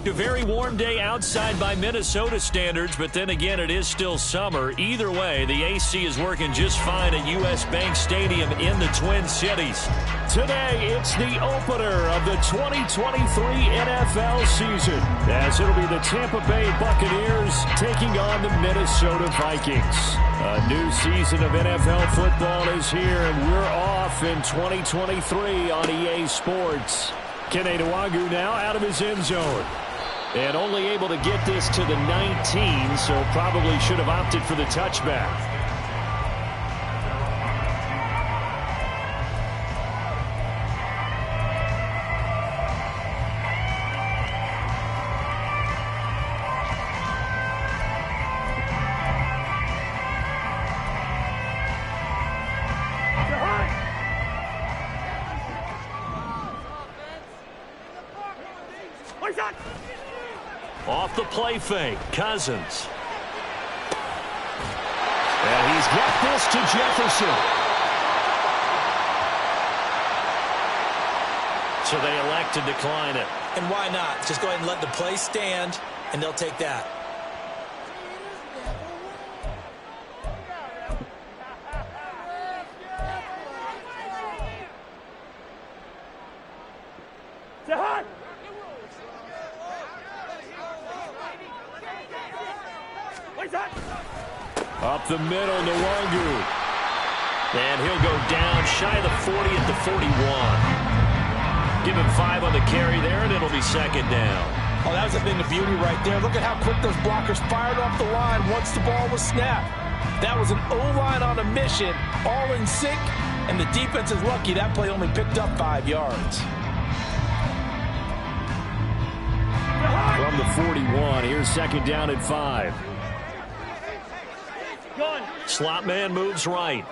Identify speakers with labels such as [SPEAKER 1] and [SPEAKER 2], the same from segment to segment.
[SPEAKER 1] A very warm day outside by Minnesota standards, but then again, it is still summer. Either way, the AC is working just fine at U.S. Bank Stadium in the Twin Cities. Today, it's the opener of the 2023 NFL season, as it'll be the Tampa Bay Buccaneers taking on the Minnesota Vikings. A new season of NFL football is here, and we're off in 2023 on EA Sports. Kene Nwangwu now out of his end zone. And only able to get this to the 19, so probably should have opted for the touchback. Off the play fake, Cousins. And he's got this to Jefferson. So they elect to decline it.
[SPEAKER 2] And why not? Just go ahead and let the play stand, and they'll take that.
[SPEAKER 1] Up the middle, Nwangwu. And he'll go down shy of the 40 at the 41. Give him 5 on the carry there, and it'll be second down.
[SPEAKER 2] Oh, that was a thing of beauty right there. Look at how quick those blockers fired off the line once the ball was snapped. That was an O-line on a mission, all in sync, and the defense is lucky that play only picked up 5 yards.
[SPEAKER 1] From the 41, here's second down at 5. Slot man moves right.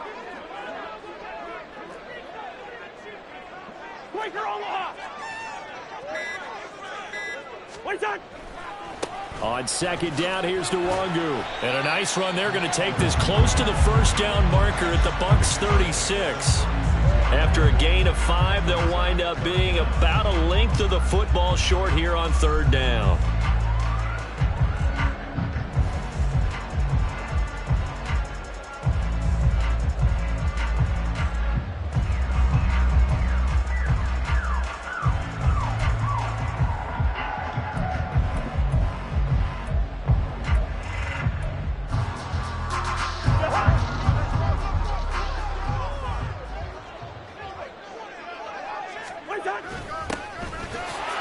[SPEAKER 1] On second down, here's Nwangwu. And a nice run. They're going to take this close to the first down marker at the Bucs 36. After a gain of 5, they'll wind up being about a length of the football short here on third down.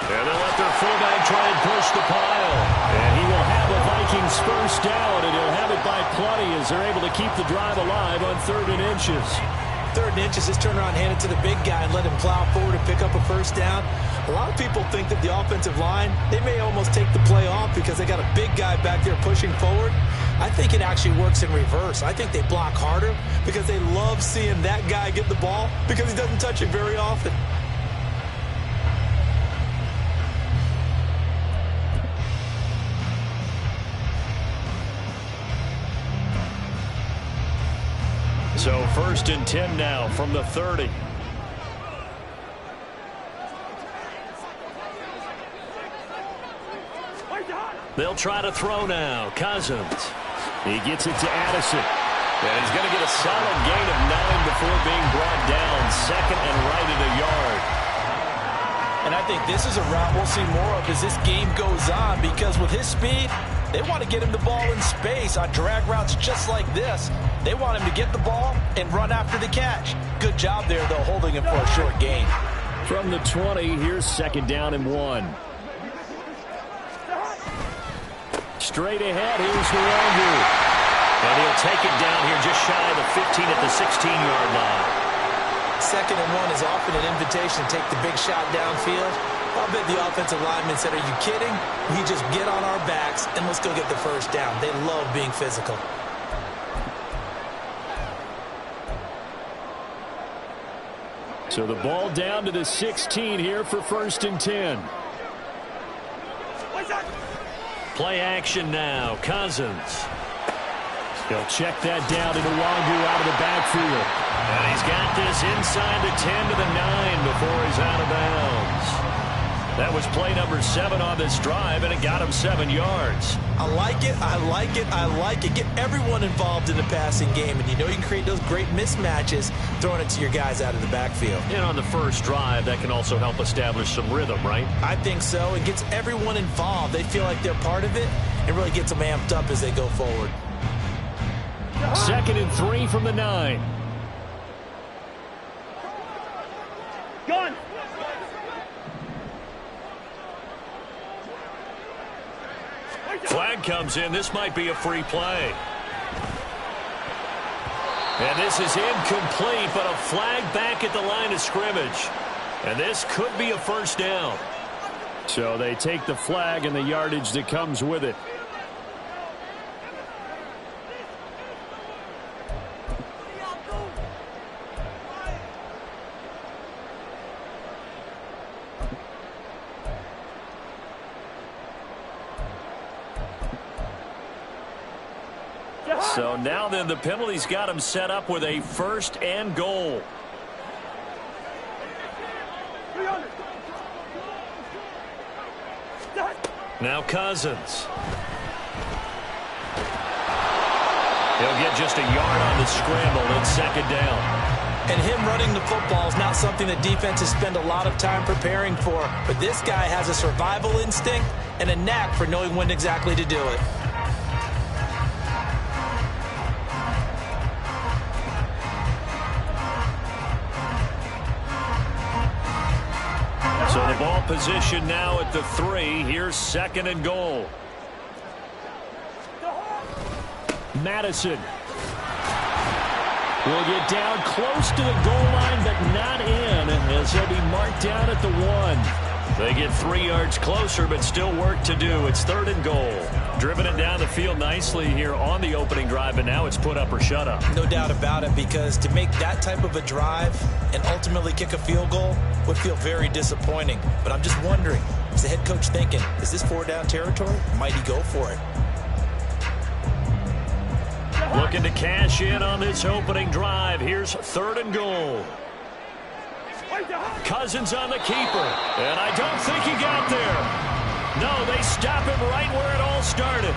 [SPEAKER 1] And they'll let their fullback try and push the pile. And he will have a Vikings first down, and he'll have it by plenty as they're able to keep the drive alive on 3rd and inches.
[SPEAKER 2] 3rd and inches, just turn around, hand it to the big guy, and let him plow forward and pick up a first down. A lot of people think that the offensive line, they may almost take the play off because they got a big guy back there pushing forward. I think it actually works in reverse. I think they block harder because they love seeing that guy get the ball because he doesn't touch it very often.
[SPEAKER 1] So 1st and 10 now from the 30. They'll try to throw now. Cousins. He gets it to Addison. And he's going to get a solid gain of 9 before being brought down. 2nd and right at a yard.
[SPEAKER 2] And I think this is a route we'll see more of as this game goes on because with his speed, they want to get him the ball in space on drag routes just like this. They want him to get the ball and run after the catch. Good job there, though, holding him for a short gain.
[SPEAKER 1] From the 20, here's second down and 1. Straight ahead, here's Nwangwu. And he'll take it down here just shy of the 15 at the 16-yard line.
[SPEAKER 2] 2nd and 1 is often an invitation to take the big shot downfield. I'll bet the offensive lineman said, are you kidding? We just get on our backs and let's go get the first down. They love being physical.
[SPEAKER 1] So the ball down to the 16 here for 1st and 10. Play action now. Cousins. He'll check that down to Nwangwu out of the backfield. And he's got this inside the 10 to the 9 before he's out of bounds. That was play number 7 on this drive, and it got him 7 yards.
[SPEAKER 2] I like it, I like it, I like it. Get everyone involved in the passing game, and you know you can create those great mismatches throwing it to your guys out of the backfield.
[SPEAKER 1] And on the first drive, that can also help establish some rhythm, right?
[SPEAKER 2] I think so. It gets everyone involved. They feel like they're part of it, and really gets them amped up as they go forward.
[SPEAKER 1] 2nd and 3 from the 9.
[SPEAKER 3] Gun.
[SPEAKER 1] Flag comes in. This might be a free play. And this is incomplete, but a flag back at the line of scrimmage. And this could be a first down.
[SPEAKER 4] So they take the flag and the yardage that comes with it.
[SPEAKER 1] So now then the penalty's got him set up with a 1st and goal. Now Cousins. He'll get just a yard on the scramble and 2nd down.
[SPEAKER 2] And him running the football is not something that defenses spend a lot of time preparing for. But this guy has a survival instinct and a knack for knowing when exactly to do it.
[SPEAKER 1] So the ball position now at the 3. Here's 2nd and goal.
[SPEAKER 4] Madison will get down close to the goal line, but not in, as he'll be marked down at the 1.
[SPEAKER 1] They get 3 yards closer, but still work to do. It's 3rd and goal. Driven it down the field nicely here on the opening drive, and now it's put up or shut up.
[SPEAKER 2] No doubt about it, because to make that type of a drive and ultimately kick a field goal would feel very disappointing. But I'm just wondering, is the head coach thinking, is this 4-down territory? Might he go for it?
[SPEAKER 1] Looking to cash in on this opening drive. Here's 3rd and goal. Cousins on the keeper, and I don't think he got there. No, they stop him right where it all started.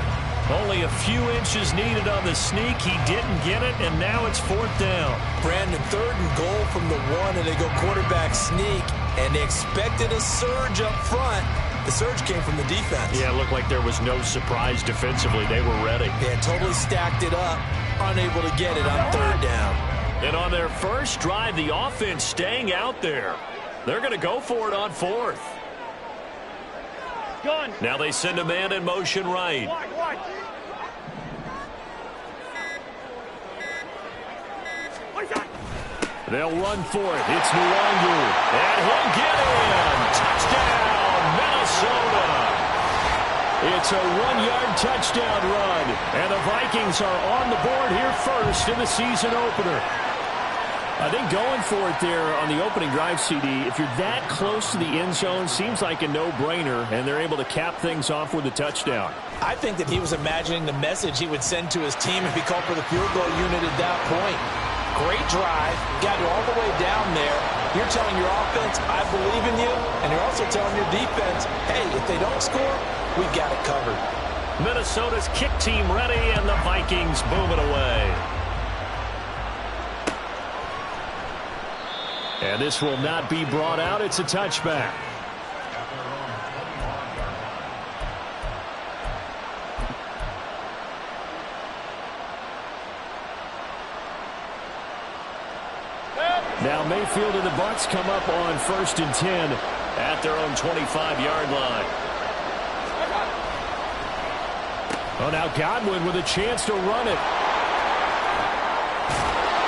[SPEAKER 1] Only a few inches needed on the sneak. He didn't get it, and now it's 4th down.
[SPEAKER 2] Brandon, 3rd and goal from the 1, and they go quarterback sneak, and they expected a surge up front. The surge came from the defense.
[SPEAKER 1] Yeah, it looked like there was no surprise defensively. They were ready.
[SPEAKER 2] They had totally stacked it up, unable to get it on 3rd down.
[SPEAKER 1] And on their first drive, the offense staying out there. They're going to go for it on 4th.
[SPEAKER 3] Gun.
[SPEAKER 1] Now they send a man in motion right.
[SPEAKER 3] Wide.
[SPEAKER 1] They'll run for it. It's Nwangu. And he'll get in. Touchdown, Minnesota. It's a 1-yard touchdown run. And the Vikings are on the board here first in the season opener.
[SPEAKER 4] I think going for it there on the opening drive, CD, if you're that close to the end zone, seems like a no-brainer, and they're able to cap things off with a touchdown.
[SPEAKER 2] I think that he was imagining the message he would send to his team if he called for the field goal unit at that point. Great drive, got you all the way down there. You're telling your offense, I believe in you, and you're also telling your defense, hey, if they don't score, we've got it covered.
[SPEAKER 1] Minnesota's kick team ready, and the Vikings boom it away.
[SPEAKER 4] And this will not be brought out. It's a touchback. Now Mayfield and the Bucs come up on 1st and 10
[SPEAKER 1] at their own 25-yard line.
[SPEAKER 4] Oh, now Godwin with a chance to run it.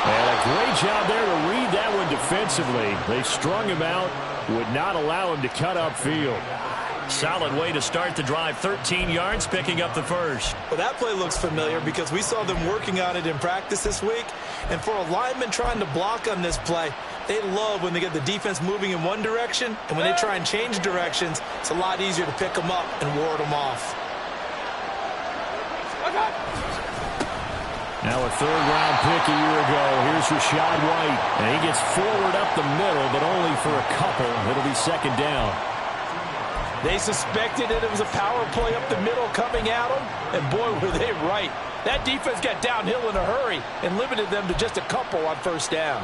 [SPEAKER 4] And a great job there to read that one defensively. They strung him out, would not allow him to cut upfield.
[SPEAKER 1] Solid way to start the drive. 13 yards, picking up the first.
[SPEAKER 2] Well, that play looks familiar because we saw them working on it in practice this week. And for a lineman trying to block on this play, they love when they get the defense moving in one direction. And when they try and change directions, it's a lot easier to pick them up and ward them off.
[SPEAKER 4] Now a 3rd-round pick a year ago. Here's Rachaad White. And he gets forward up the middle, but only for a couple. It'll be 2nd down.
[SPEAKER 2] They suspected that it was a power play up the middle coming at them, and boy, were they right. That defense got downhill in a hurry and limited them to just a couple on first down.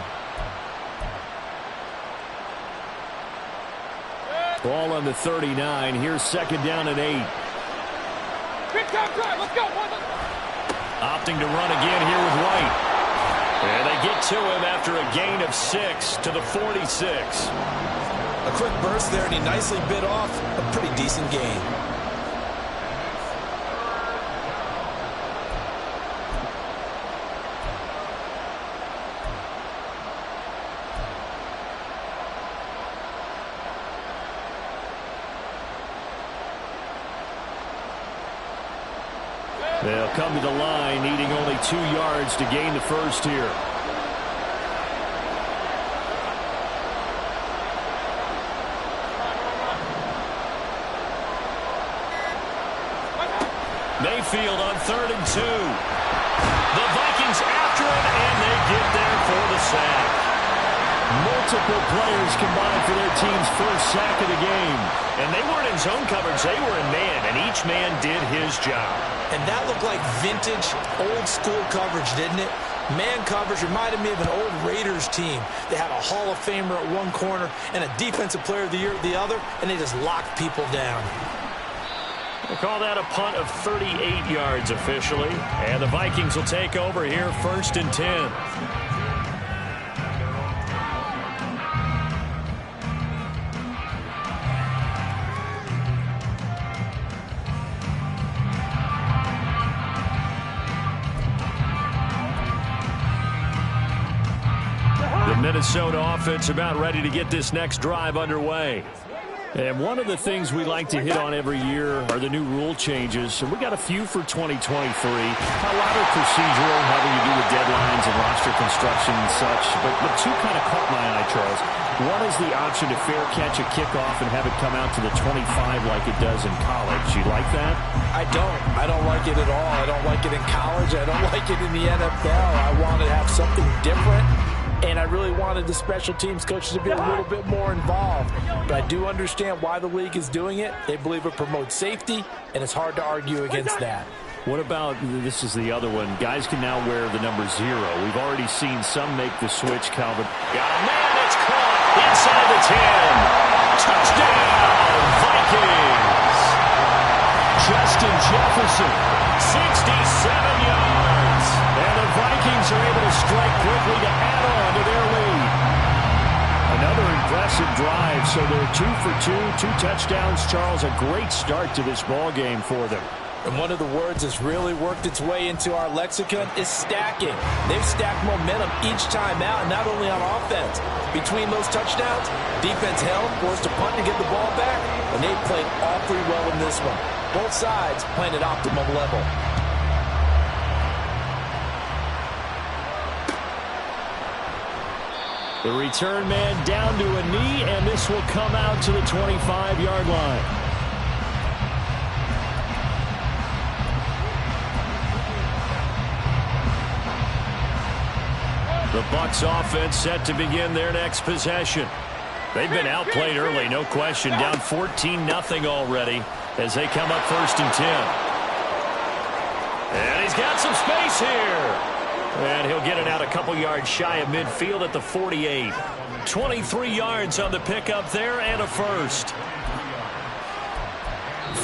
[SPEAKER 4] Ball on the 39. Here's second down and 8.
[SPEAKER 3] Big time drive. Let's go.
[SPEAKER 1] Opting to run again here with White. And they get to him after a gain of 6 to the 46.
[SPEAKER 2] A quick burst there, and he nicely bit off a pretty decent gain.
[SPEAKER 4] They'll come to the line, needing only 2 yards to gain the first here.
[SPEAKER 1] Mayfield on 3rd and 2. The Vikings after him, and they get there for the sack.
[SPEAKER 4] Multiple players combined for their team's first sack of the game.
[SPEAKER 1] And they weren't in zone coverage. They were in man, and each man did his job.
[SPEAKER 2] And that looked like vintage, old-school coverage, didn't it? Man coverage reminded me of an old Raiders team. They had a Hall of Famer at one corner and a Defensive Player of the Year at the other, and they just locked people down.
[SPEAKER 1] We'll call that a punt of 38 yards officially. And the Vikings will take over here, 1st and 10. The Minnesota offense about ready to get this next drive underway.
[SPEAKER 4] And one of the things we like to hit on every year are the new rule changes. And we got a few for 2023. A lot are procedural, having to do with deadlines and roster construction and such. But 2 kind of caught my eye, Charles. One is the option to fair catch a kickoff and have it come out to the 25 like it does in college. You like that?
[SPEAKER 2] I don't. I don't like it at all. I don't like it in college. I don't like it in the NFL. I want to have something different. And I really wanted the special teams coaches to be a little bit more involved. But I do understand why the league is doing it. They believe it promotes safety, and it's hard to argue against that.
[SPEAKER 4] What about, this is the other one, guys can now wear the number 0. We've already seen some make the switch, Calvin.
[SPEAKER 1] Got a man that's caught inside the 10. Touchdown, Vikings. Justin Jefferson, 67 yards. And the Vikings are able to strike quickly to add on to their lead.
[SPEAKER 4] Another impressive drive, so they're 2 for 2, 2 touchdowns. Charles, a great start to this ball game for them.
[SPEAKER 2] And one of the words that's really worked its way into our lexicon is stacking. They've stacked momentum each time out, and not only on offense. Between those touchdowns, defense held, forced a punt to get the ball back, and they played awfully well in this one. Both sides playing at optimum level.
[SPEAKER 4] The return man down to a knee, and this will come out to the 25-yard line.
[SPEAKER 1] The Bucs offense set to begin their next possession. They've been outplayed early, no question. Down 14-0 already as they come up 1st and 10. And he's got some space here. And he'll get it out a couple yards shy of midfield at the 48. 23 yards on the pickup there and a first.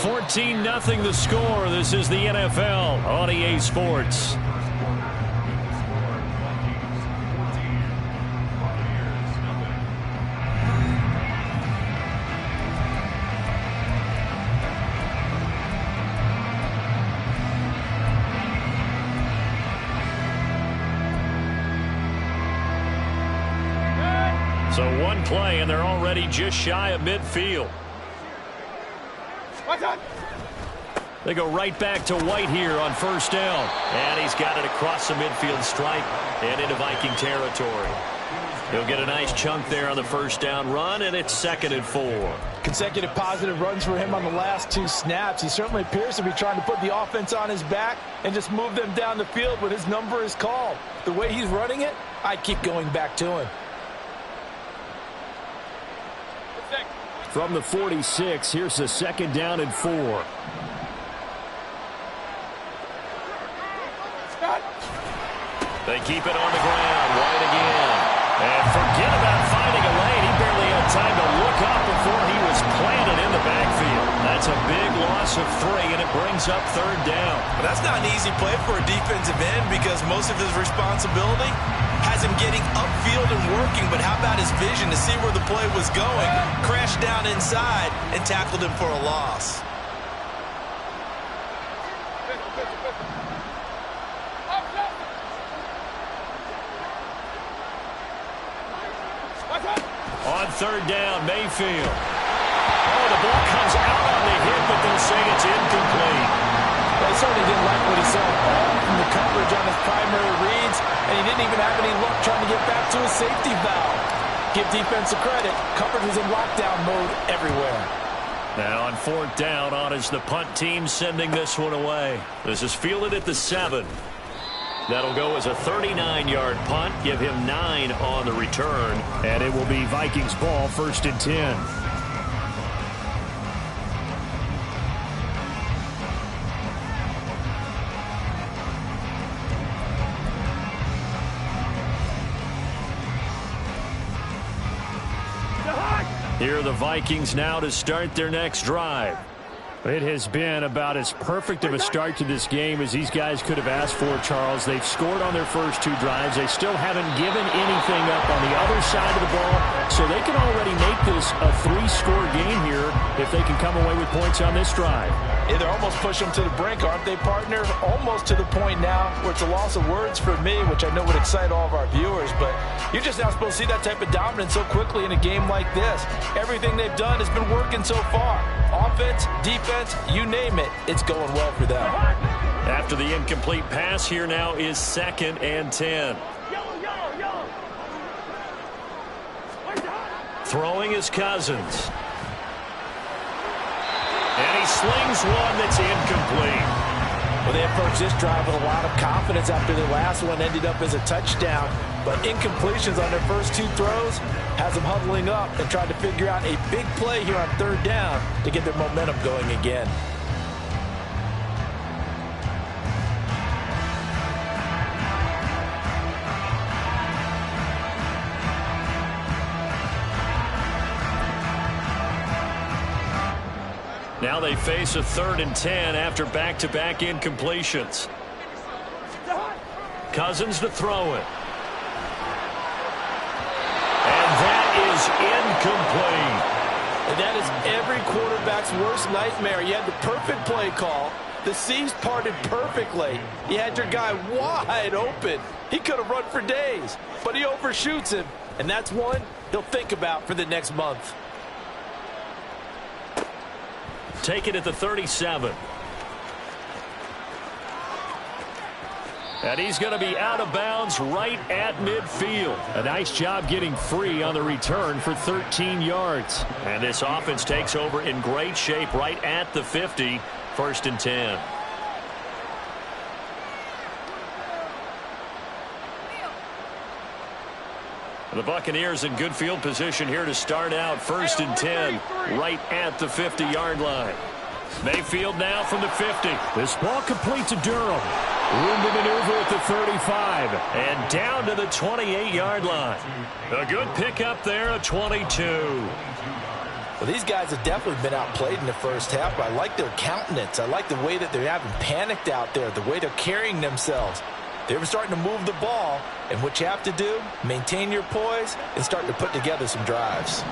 [SPEAKER 1] 14-0 the score. This is the NFL on EA Sports. So one play, and they're already just shy of midfield. They go right back to White here on 1st down. And he's got it across the midfield stripe and into Viking territory. He'll get a nice chunk there on the 1st down run, and it's 2nd and 4.
[SPEAKER 2] Consecutive positive runs for him on the last 2 snaps. He certainly appears to be trying to put the offense on his back and just move them down the field when his number is called. The way he's running it, I keep going back to him.
[SPEAKER 4] From the 46, here's a 2nd down and 4.
[SPEAKER 1] They keep it on the ground. White again. And forget about finding a lane. He barely had time to look up before he was planted in the backfield. That's a big loss of 3, and it brings up 3rd down.
[SPEAKER 2] But that's not an easy play for a defensive end because most of his responsibility has him getting upfield and working. But how about his vision to see where the play was going, crashed down inside, and tackled him for a loss.
[SPEAKER 1] On 3rd down, Mayfield. Oh, the ball comes out on the hit, but they'll say it's incomplete.
[SPEAKER 2] Well, he certainly didn't like what he saw all from the coverage on his primary reads, and he didn't even have any luck trying to get back to his safety valve. Give defense a credit. Coverage was in lockdown mode everywhere.
[SPEAKER 1] Now on 4th down, on is the punt team sending this one away. This is fielded at the 7. That'll go as a 39-yard punt. Give him 9 on the return.
[SPEAKER 4] And it will be Vikings ball, 1st and 10.
[SPEAKER 1] Here are the Vikings now to start their next drive.
[SPEAKER 4] It has been about as perfect of a start to this game as these guys could have asked for, Charles. They've scored on their first 2 drives. They still haven't given anything up on the other side of the ball, so they can already make this a 3-score game here if they can come away with points on this drive.
[SPEAKER 2] Yeah, they're almost pushing them to the brink, aren't they, partner? Almost to the point now where it's a loss of words for me, which I know would excite all of our viewers, but you're just not supposed to see that type of dominance so quickly in a game like this. Everything they've done has been working so far. Offense, defense, you name it, it's going well for them.
[SPEAKER 1] After the incomplete pass, here now is 2nd and 10. Throwing is Cousins. And he slings one that's incomplete.
[SPEAKER 2] Well, they approached this drive with a lot of confidence after their last one ended up as a touchdown. But incompletions on their first 2 throws has them huddling up and trying to figure out a big play here on 3rd down to get their momentum going again.
[SPEAKER 1] Now they face a 3rd and 10 after back-to-back incompletions. Cousins to throw it. And that is incomplete.
[SPEAKER 2] And that is every quarterback's worst nightmare. You had the perfect play call. The seams parted perfectly. You had your guy wide open. He could have run for days, but he overshoots him. And that's one he'll think about for the next month.
[SPEAKER 1] Take it at the 37. And he's going to be out of bounds right at midfield.
[SPEAKER 4] A nice job getting free on the return for 13 yards.
[SPEAKER 1] And this offense takes over in great shape right at the 50. 1st and 10. The Buccaneers in good field position here to start out. 1st and 10 right at the 50-yard line. Mayfield now from the 50.
[SPEAKER 4] This ball complete to Durham. Room to maneuver at the 35.
[SPEAKER 1] And down to the 28-yard line. A good pickup there, a 22.
[SPEAKER 2] Well, these guys have definitely been outplayed in the first half, but I like their countenance. I like the way that they haven't panicked out there, the way they're carrying themselves. They're starting to move the ball, and what you have to do, maintain your poise and start to put together some drives.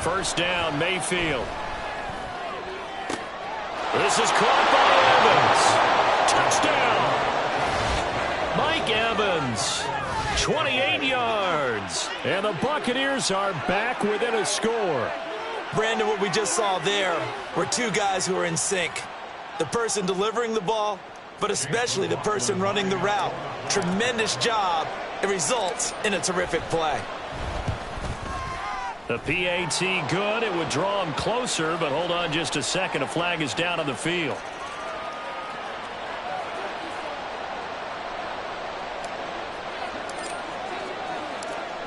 [SPEAKER 1] First down, Mayfield. This is caught by Evans. Touchdown. Mike Evans. 28 yards.
[SPEAKER 4] And the Buccaneers are back within a score.
[SPEAKER 2] Brandon, what we just saw there were 2 guys who are in sync. The person delivering the ball, but especially the person running the route. Tremendous job. It results in a terrific play.
[SPEAKER 1] The PAT good. It would draw him closer, but hold on just a second. A flag is down on the field.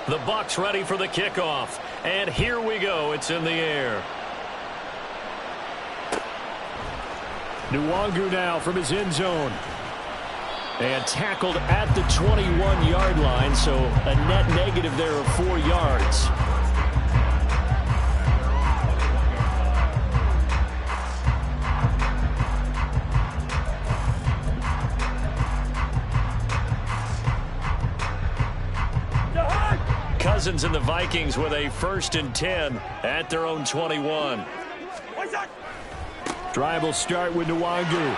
[SPEAKER 1] The Bucs ready for the kickoff. And here we go. It's in the air.
[SPEAKER 4] Nwangu now from his end zone. And tackled at the 21-yard line, so a net negative there of 4 yards.
[SPEAKER 1] Cousins and the Vikings with a 1st and 10 at their own 21.
[SPEAKER 4] Drive will start with Nwangu.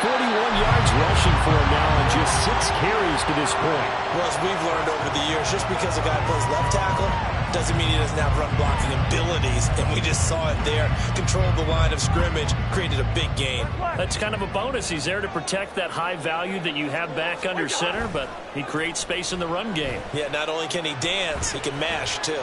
[SPEAKER 4] 41 yards rushing for him now on just 6 carries to this point.
[SPEAKER 2] Well, as we've learned over the years, just because a guy plays left tackle doesn't mean he doesn't have run blocking abilities, and we just saw it there. Controlled the line of scrimmage, created a big gain.
[SPEAKER 1] That's kind of a bonus. He's there to protect that high value that you have back under center, but he creates space in the run game.
[SPEAKER 2] Yeah, not only can he dance, he can mash, too.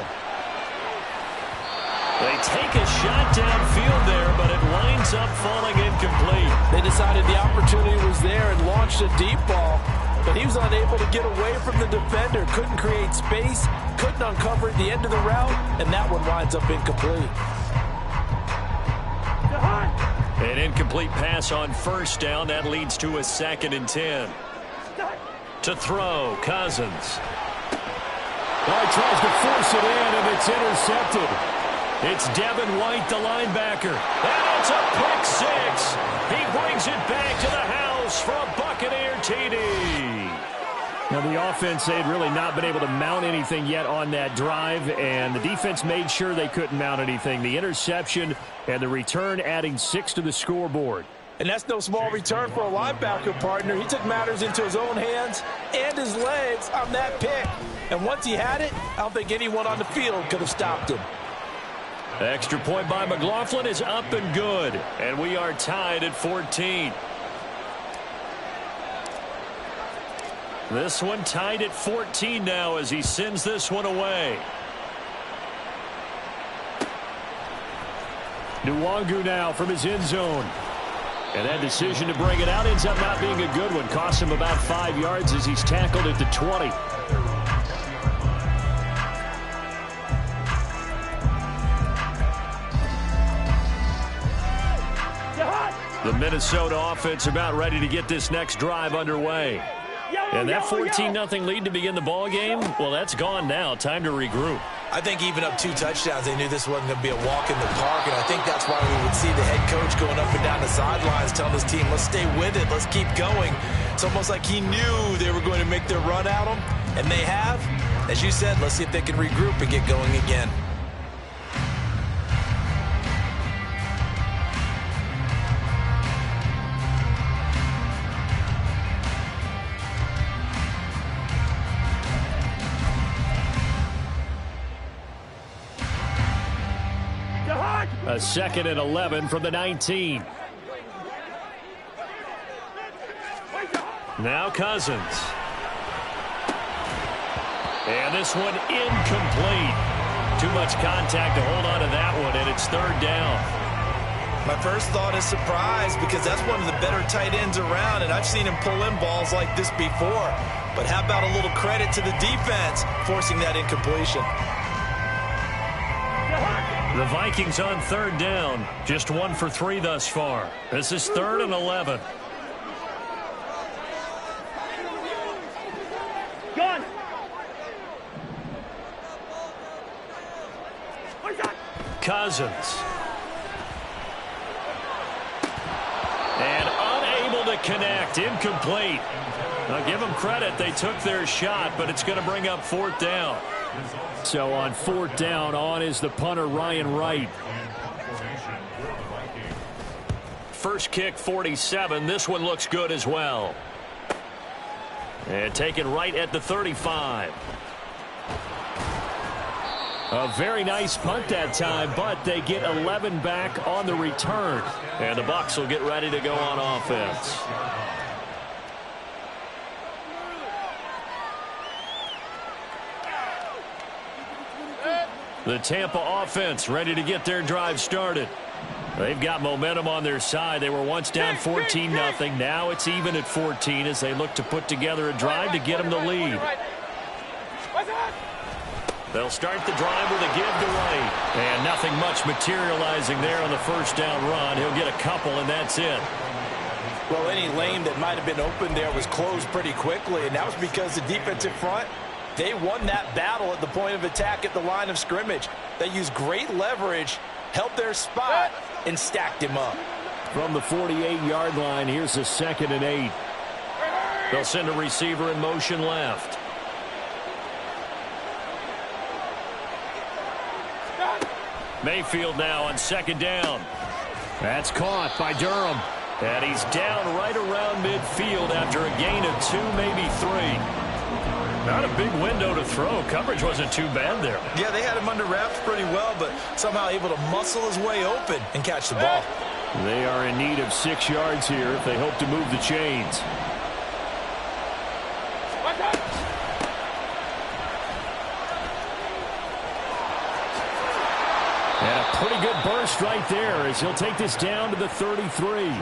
[SPEAKER 1] They take a shot downfield there, but it winds up falling incomplete.
[SPEAKER 2] They decided the opportunity was there and launched a deep ball, but he was unable to get away from the defender. Couldn't create space, couldn't uncover at the end of the route, and that one winds up incomplete.
[SPEAKER 1] An incomplete pass on 1st down. That leads to a 2nd and 10. To throw, Cousins.
[SPEAKER 4] Well, he tries to force it in, and it's intercepted.
[SPEAKER 1] It's Devin White, the linebacker. And it's a pick 6. He brings it back to the house for a Buccaneer TD.
[SPEAKER 4] Now, the offense, they had really not been able to mount anything yet on that drive, and the defense made sure they couldn't mount anything. The interception and the return adding 6 to the scoreboard.
[SPEAKER 2] And that's no small return for a linebacker partner. He took matters into his own hands and his legs on that pick. And once he had it, I don't think anyone on the field could have stopped him.
[SPEAKER 1] Extra point by McLaughlin is up and good. And we are tied at 14. This one tied at 14 now as he sends this one away.
[SPEAKER 4] Nwangu now from his end zone. And that decision to bring it out ends up not being a good one. Costs him about 5 yards as he's tackled at the 20.
[SPEAKER 1] The Minnesota offense about ready to get this next drive underway. And that 14-0 lead to begin the ball game, well, that's gone now. Time to regroup.
[SPEAKER 2] I think even up 2 touchdowns, they knew this wasn't going to be a walk in the park, and I think that's why we would see the head coach going up and down the sidelines telling his team, let's stay with it, let's keep going. It's almost like he knew they were going to make their run at him, and they have. As you said, let's see if they can regroup and get going again.
[SPEAKER 1] A 2nd and 11 from the 19. Now Cousins. And this one incomplete. Too much contact to hold on to that one, and it's 3rd down.
[SPEAKER 2] My first thought is surprise because that's one of the better tight ends around, and I've seen him pull in balls like this before. But how about a little credit to the defense forcing that incompletion?
[SPEAKER 1] The Vikings on 3rd down. Just 1 for 3 thus far. This is 3rd and 11.
[SPEAKER 3] Gun.
[SPEAKER 1] Cousins. And unable to connect. Incomplete. Now give them credit. They took their shot, but it's going to bring up 4th down.
[SPEAKER 4] So on 4th down, on is the punter, Ryan Wright.
[SPEAKER 1] First kick, 47. This one looks good as well. And taken right at the 35. A very nice punt that time, but they get 11 back on the return. And the Bucs will get ready to go on offense. The Tampa offense ready to get their drive started. They've got momentum on their side. They were once down 14-0. Now it's even at 14 as they look to put together a drive to get them the lead. They'll start the drive with a give to White. And nothing much materializing there on the first down run. He'll get a couple, and that's it.
[SPEAKER 2] Well, any lane that might have been open there was closed pretty quickly, and that was because the defensive front, they won that battle at the point of attack at the line of scrimmage. They used great leverage, held their spot, and stacked him up.
[SPEAKER 4] From the 48-yard line, here's a 2nd and 8.
[SPEAKER 1] They'll send a receiver in motion left. Mayfield now on 2nd down.
[SPEAKER 4] That's caught by Durham.
[SPEAKER 1] And he's down right around midfield after a gain of 2, maybe 3. Not a big window to throw. Coverage wasn't too bad there.
[SPEAKER 2] Yeah, they had him under wraps pretty well, but somehow able to muscle his way open and catch the ball.
[SPEAKER 4] They are in need of 6 yards here if they hope to move the chains. And a pretty good burst right there as he'll take this down to the 33.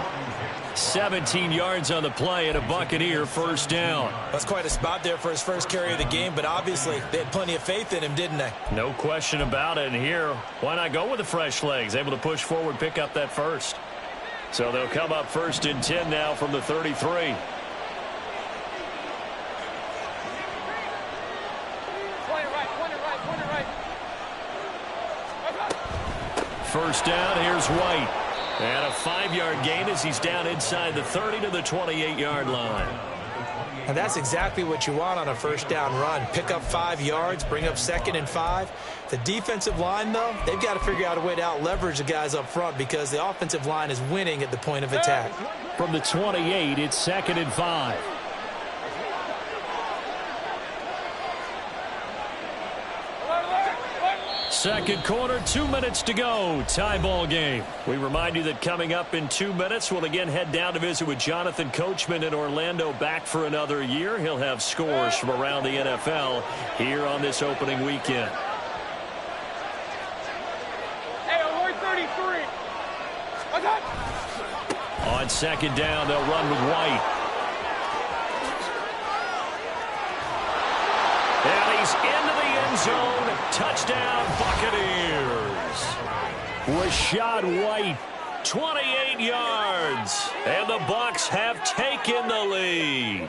[SPEAKER 1] 17 yards on the play and a Buccaneer first down.
[SPEAKER 2] That's quite a spot there for his first carry of the game, but obviously they had plenty of faith in him, didn't they?
[SPEAKER 1] No question about it. And here, why not go with the fresh legs? Able to push forward, pick up that first. So they'll come up 1st and 10 now from the 33. First down, here's White. And a 5-yard gain as he's down inside the 30 to the 28-yard line.
[SPEAKER 2] And that's exactly what you want on a first down run. Pick up 5 yards, bring up 2nd and 5. The defensive line, though, they've got to figure out a way to out-leverage the guys up front because the offensive line is winning at the point of attack.
[SPEAKER 4] From the 28, it's 2nd and 5.
[SPEAKER 1] Second quarter, 2 minutes to go. Tie ball game. We remind you that coming up in 2 minutes, we'll again head down to visit with Jonathan Coachman in Orlando, back for another year. He'll have scores from around the NFL here on this opening weekend.
[SPEAKER 3] Hey, Lloyd 33.
[SPEAKER 1] On 2nd down, they'll run with White. And he's into the end zone. Touchdown, Buccaneers.
[SPEAKER 4] Rashad White.
[SPEAKER 1] 28 yards. And the Bucs have taken the lead.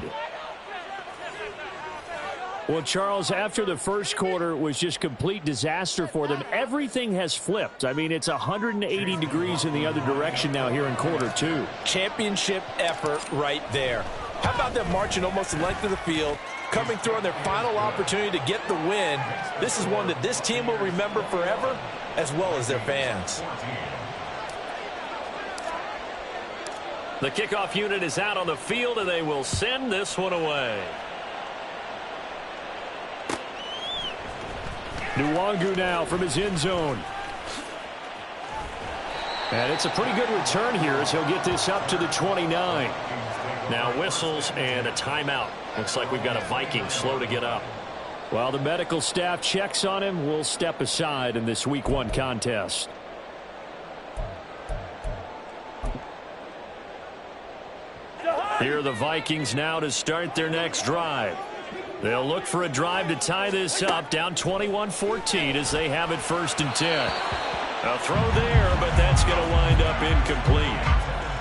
[SPEAKER 4] Well, Charles, after the first quarter was just complete disaster for them, everything has flipped. I mean, it's 180 degrees in the other direction now here in quarter 2.
[SPEAKER 2] Championship effort right there. How about them marching almost the length of the field, coming through on their final opportunity to get the win? This is one that this team will remember forever, as well as their fans.
[SPEAKER 1] The kickoff unit is out on the field, and they will send this one away.
[SPEAKER 4] Nwangu now from his end zone. And it's a pretty good return here as he'll get this up to the 29.
[SPEAKER 1] Now whistles and a timeout. Looks like we've got a Viking slow to get up.
[SPEAKER 4] While the medical staff checks on him, we'll step aside in this Week 1 contest.
[SPEAKER 1] Here are the Vikings now to start their next drive. They'll look for a drive to tie this up, down 21-14 as they have it 1st and 10. A throw there, but that's going to wind up incomplete.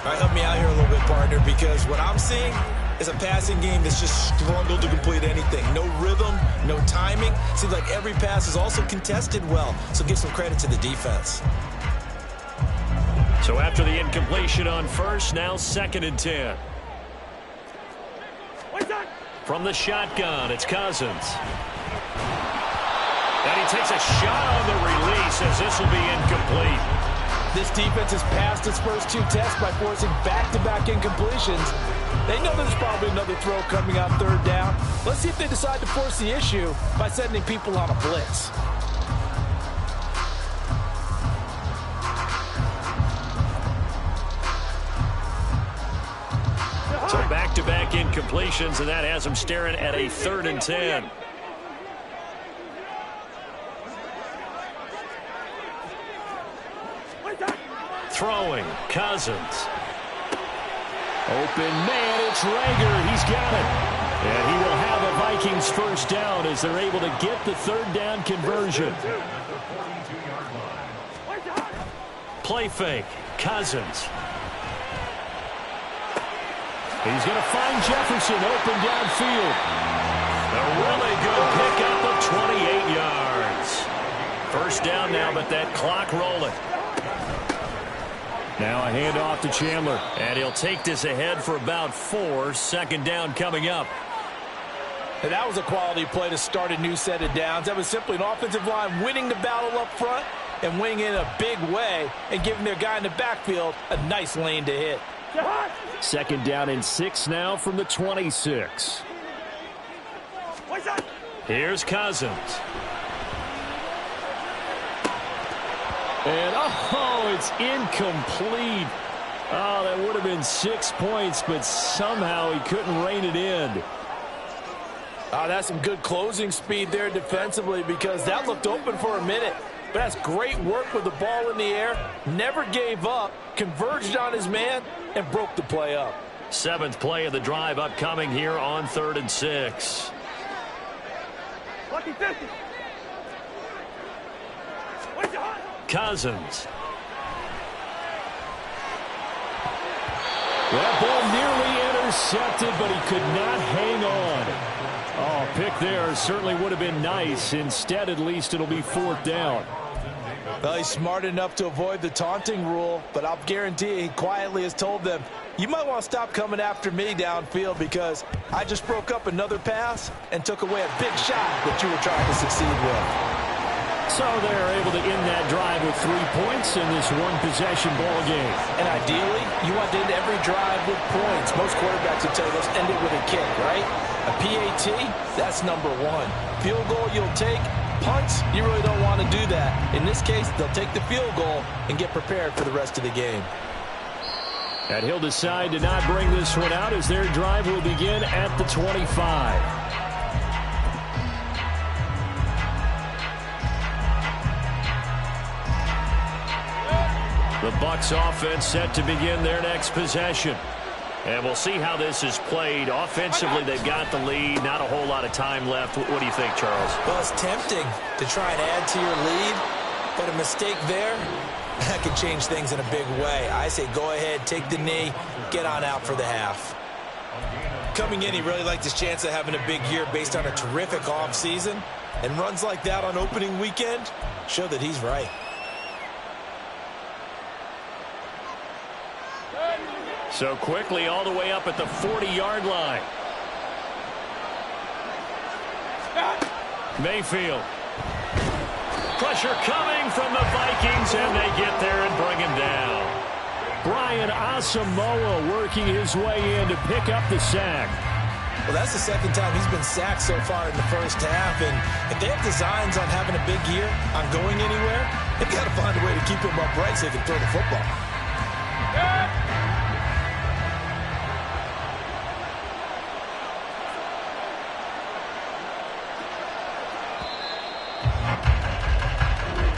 [SPEAKER 2] All right, help me out here a little bit, partner, because what I'm seeing is a passing game that's just struggled to complete anything. No rhythm, no timing. Seems like every pass is also contested well, so give some credit to the defense.
[SPEAKER 1] So after the incompletion on 1st, now 2nd and 10. From the shotgun, it's Cousins. And he takes a shot on the release as this will be incomplete.
[SPEAKER 2] This defense has passed its first 2 tests by forcing back-to-back incompletions. They know there's probably another throw coming on 3rd down. Let's see if they decide to force the issue by sending people on a blitz.
[SPEAKER 1] So back-to-back incompletions, and that has them staring at a 3rd and 10. Throwing, Cousins.
[SPEAKER 4] Open man, it's Rager. He's got it. And he will have a Vikings first down as they're able to get the third down conversion.
[SPEAKER 1] Play fake, Cousins.
[SPEAKER 4] He's going to find Jefferson open downfield.
[SPEAKER 1] A really good pickup of 28 yards. First down now, but that clock rolling.
[SPEAKER 4] Now a handoff to Chandler.
[SPEAKER 1] And he'll take this ahead for about 4. Second down coming up.
[SPEAKER 2] And that was a quality play to start a new set of downs. That was simply an offensive line winning the battle up front and winning in a big way and giving their guy in the backfield a nice lane to hit.
[SPEAKER 4] Second down and 6 now from the 26.
[SPEAKER 1] Here's Cousins.
[SPEAKER 4] And, oh, it's incomplete. Oh, that would have been 6 points, but somehow he couldn't rein it in.
[SPEAKER 2] Oh, that's some good closing speed there defensively because that looked open for a minute. But that's great work with the ball in the air. Never gave up, converged on his man, and broke the play up.
[SPEAKER 1] 7th play of the drive upcoming here on 3rd and 6. Cousins.
[SPEAKER 4] That ball nearly intercepted, but he could not hang on. Oh, pick there certainly would have been nice. Instead, at least it'll be 4th down.
[SPEAKER 2] Well, he's smart enough to avoid the taunting rule, but I'll guarantee he quietly has told them, you might want to stop coming after me downfield because I just broke up another pass and took away a big shot that you were trying to succeed with.
[SPEAKER 4] So they're able to end that drive with 3 points in this one-possession ball game.
[SPEAKER 2] And ideally, you want to end every drive with points. Most quarterbacks would tell you, let's end it with a kick, right? A PAT, that's number 1. Field goal you'll take. Punts, you really don't want to do that. In this case, they'll take the field goal and get prepared for the rest of the game.
[SPEAKER 4] And he'll decide to not bring this one out as their drive will begin at the 25.
[SPEAKER 1] The Bucs offense set to begin their next possession. And we'll see how this is played. Offensively, they've got the lead. Not a whole lot of time left. What do you think, Charles?
[SPEAKER 2] Well, it's tempting to try and add to your lead, but a mistake there, that could change things in a big way. I say go ahead, take the knee, get on out for the half. Coming in, he really liked his chance of having a big year based on a terrific offseason, and runs like that on opening weekend show that he's right.
[SPEAKER 1] So quickly all the way up at the 40-yard line. Mayfield. Pressure coming from the Vikings, and they get there and bring him down.
[SPEAKER 4] Brian Asamoah working his way in to pick up the sack.
[SPEAKER 2] Well, that's the second time he's been sacked so far in the first half, and if they have designs on having a big year, on going anywhere, they've got to find a way to keep him upright so they can throw the football.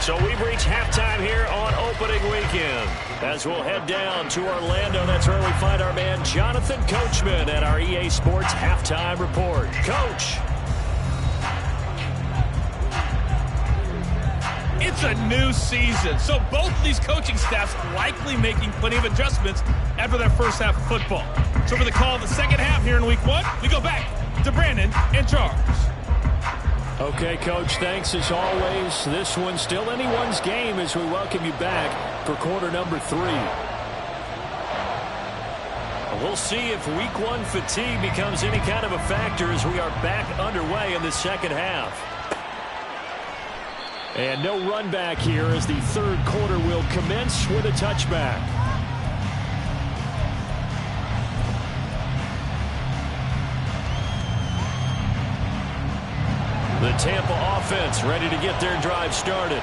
[SPEAKER 1] So we've reached halftime here on opening weekend. As we'll head down to Orlando, that's where we find our man Jonathan Coachman at our EA Sports Halftime Report. Coach.
[SPEAKER 5] It's a new season, so both of these coaching staffs likely making plenty of adjustments after their first half of football. So for the call of the second half here in Week 1, we go back to Brandon and Charles.
[SPEAKER 4] Okay, Coach, thanks as always. This one's still anyone's game as we welcome you back for quarter number 3.
[SPEAKER 1] We'll see if Week 1 fatigue becomes any kind of a factor as we are back underway in the second half.
[SPEAKER 4] And no run back here as the third quarter will commence with a touchback.
[SPEAKER 1] The Tampa offense ready to get their drive started.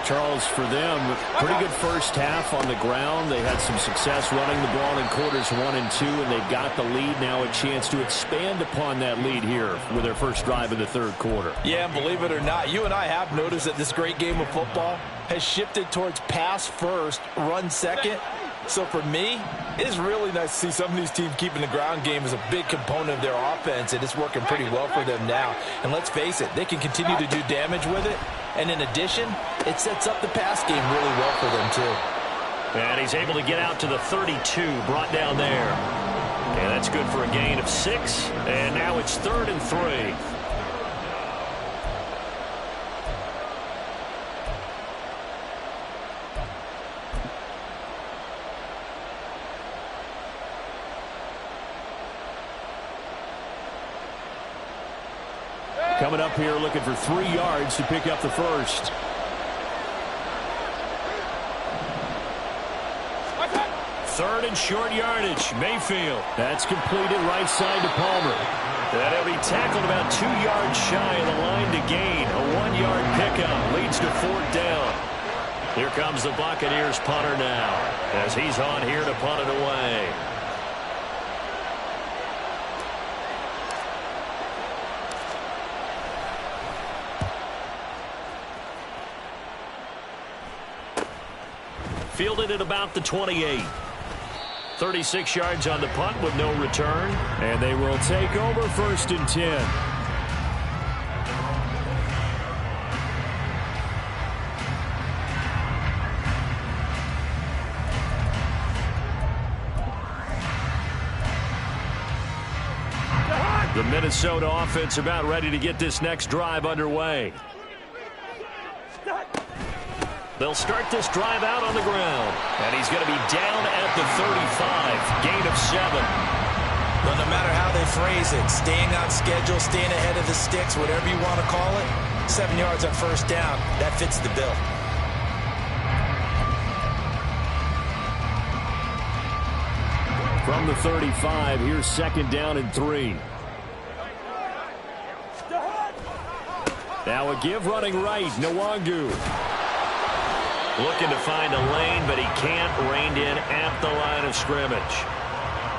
[SPEAKER 4] Charles, for them, pretty good first half on the ground. They had some success running the ball in quarters 1 and 2, and they got the lead. Now a chance to expand upon that lead here with their first drive in the third quarter.
[SPEAKER 2] Yeah, and believe it or not, you and I have noticed that this great game of football has shifted towards pass first, run second. So for me, it's really nice to see some of these teams keeping the ground game as a big component of their offense, and it's working pretty well for them now. And let's face it, they can continue to do damage with it. And in addition, it sets up the pass game really well for them too.
[SPEAKER 1] And he's able to get out to the 32, brought down there. And that's good for a gain of 6. And now it's 3rd and 3.
[SPEAKER 4] Coming up here looking for 3 yards to pick up the first.
[SPEAKER 1] Third and short yardage. Mayfield.
[SPEAKER 4] That's completed right side to Palmer.
[SPEAKER 1] And he'll be tackled about 2 yards shy of the line to gain. A 1-yard pickup leads to 4th down. Here comes the Buccaneers punter now as he's on here to punt it away. Fielded at about the 28. 36 yards on the punt with no return.
[SPEAKER 4] And they will take over 1st and 10.
[SPEAKER 1] The Minnesota offense about ready to get this next drive underway. They'll start this drive out on the ground. And he's going to be down at the 35. Gain of 7.
[SPEAKER 2] But no matter how they phrase it, staying on schedule, staying ahead of the sticks, whatever you want to call it, 7 yards on 1st down, that fits the bill.
[SPEAKER 4] From the 35, here's 2nd down and 3. Now a give running right, Nwangu.
[SPEAKER 1] Looking to find a lane, but he can't. Reined in at the line of scrimmage.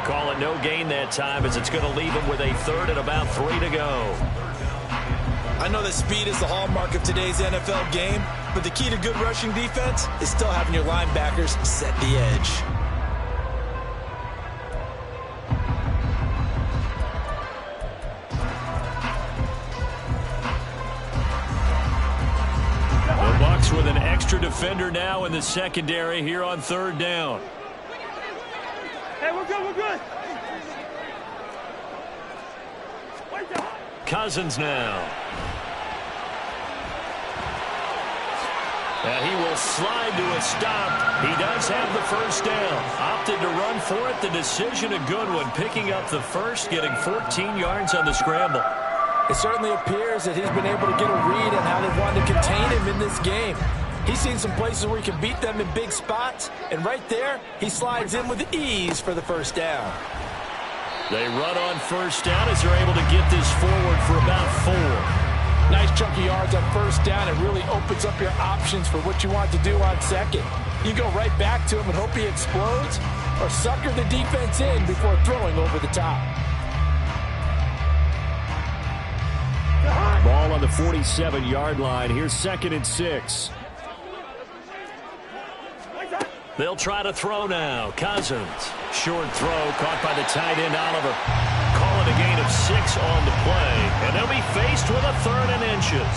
[SPEAKER 1] Call it no gain that time as it's going to leave him with a 3rd and about 3 to go.
[SPEAKER 2] I know that speed is the hallmark of today's NFL game, but the key to good rushing defense is still having your linebackers set the edge.
[SPEAKER 1] With an extra defender now in the secondary here on 3rd down.
[SPEAKER 3] Hey, we're good, we're good.
[SPEAKER 1] Cousins now. And he will slide to a stop. He does have the 1st down. Opted to run for it. The decision a good one. Picking up the 1st, getting 14 yards on the scramble.
[SPEAKER 2] It certainly appears that he's been able to get a read on how they wanted to contain him in this game. He's seen some places where he can beat them in big spots, and right there, he slides in with ease for the 1st down.
[SPEAKER 1] They run on 1st down as they're able to get this forward for about 4.
[SPEAKER 2] Nice chunky yards on 1st down. It really opens up your options for what you want to do on 2nd. You go right back to him and hope he explodes, or sucker the defense in before throwing over the top.
[SPEAKER 4] Ball on the 47-yard line. Here's 2nd and 6.
[SPEAKER 1] They'll try to throw now. Cousins. Short throw caught by the tight end, Oliver. Call it a gain of 6 on the play. And they'll be faced with a 3rd and inches.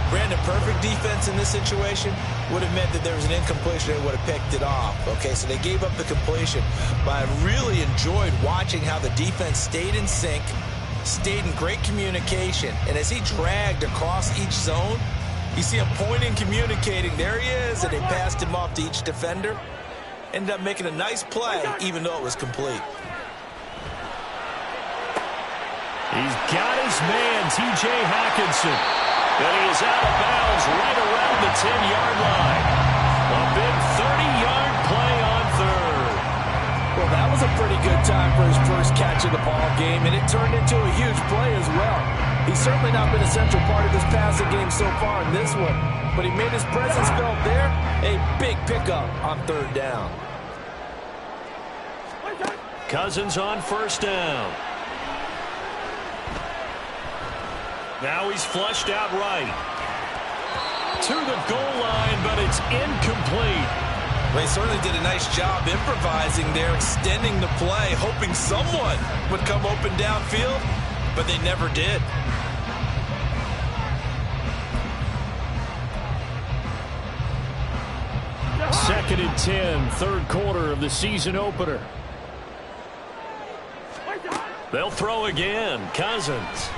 [SPEAKER 2] Brandon, perfect defense in this situation would have meant that there was an incompletion. They would have picked it off. Okay, so they gave up the completion. But I really enjoyed watching how the defense stayed in sync, stayed in great communication, and as he dragged across each zone, you see him pointing, communicating. There he is, and they passed him off to each defender. Ended up making a nice play, even though it was complete.
[SPEAKER 1] He's got his man, T.J. Hockenson. And he is out of bounds right around the 10-yard line. A big 30-yard play on 3rd.
[SPEAKER 2] Well, that was a pretty good time for his first catch of the ball game, and it turned into a huge play as well. He's certainly not been a central part of this passing game so far in this one, but he made his presence felt there. A big pickup on third down.
[SPEAKER 1] Cousins on first down. Now he's flushed out right. To the goal line, but it's incomplete.
[SPEAKER 2] Well, he certainly did a nice job improvising there, extending the play, hoping someone would come open downfield, but they never did.
[SPEAKER 4] Second and 10, third quarter of the season opener.
[SPEAKER 1] They'll throw again. Cousins.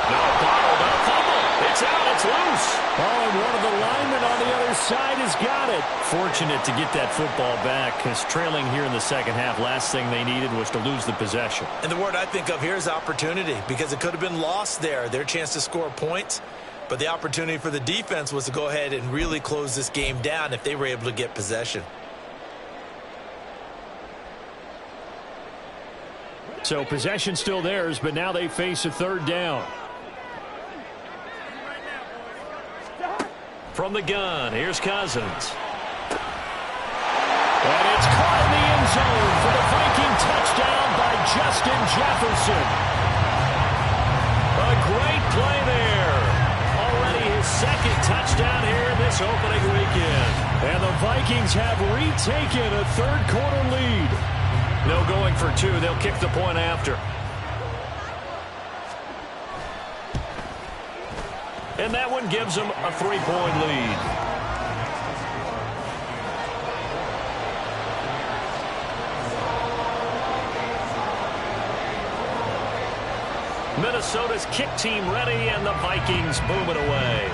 [SPEAKER 1] No, bottled up fumble. It's out. It's loose.
[SPEAKER 4] Oh, and one of the linemen on the other side has got it.
[SPEAKER 1] Fortunate to get that football back, because trailing here in the second half, last thing they needed was to lose the possession.
[SPEAKER 2] And the word I think of here is opportunity, because it could have been lost there. Their chance to score points, but the opportunity for the defense was to go ahead and really close this game down if they were able to get possession.
[SPEAKER 4] So possession still theirs, but now they face a third down.
[SPEAKER 1] From the gun, here's Cousins.
[SPEAKER 4] And it's caught in the end zone for the Viking touchdown by Justin Jefferson.
[SPEAKER 1] A great play there. Already his second touchdown here in this opening weekend.
[SPEAKER 4] And the Vikings have retaken a third quarter lead.
[SPEAKER 1] No going for two. They'll kick the point after. And that one gives them a 3-point lead. Minnesota's kick team ready, and the Vikings boom it away.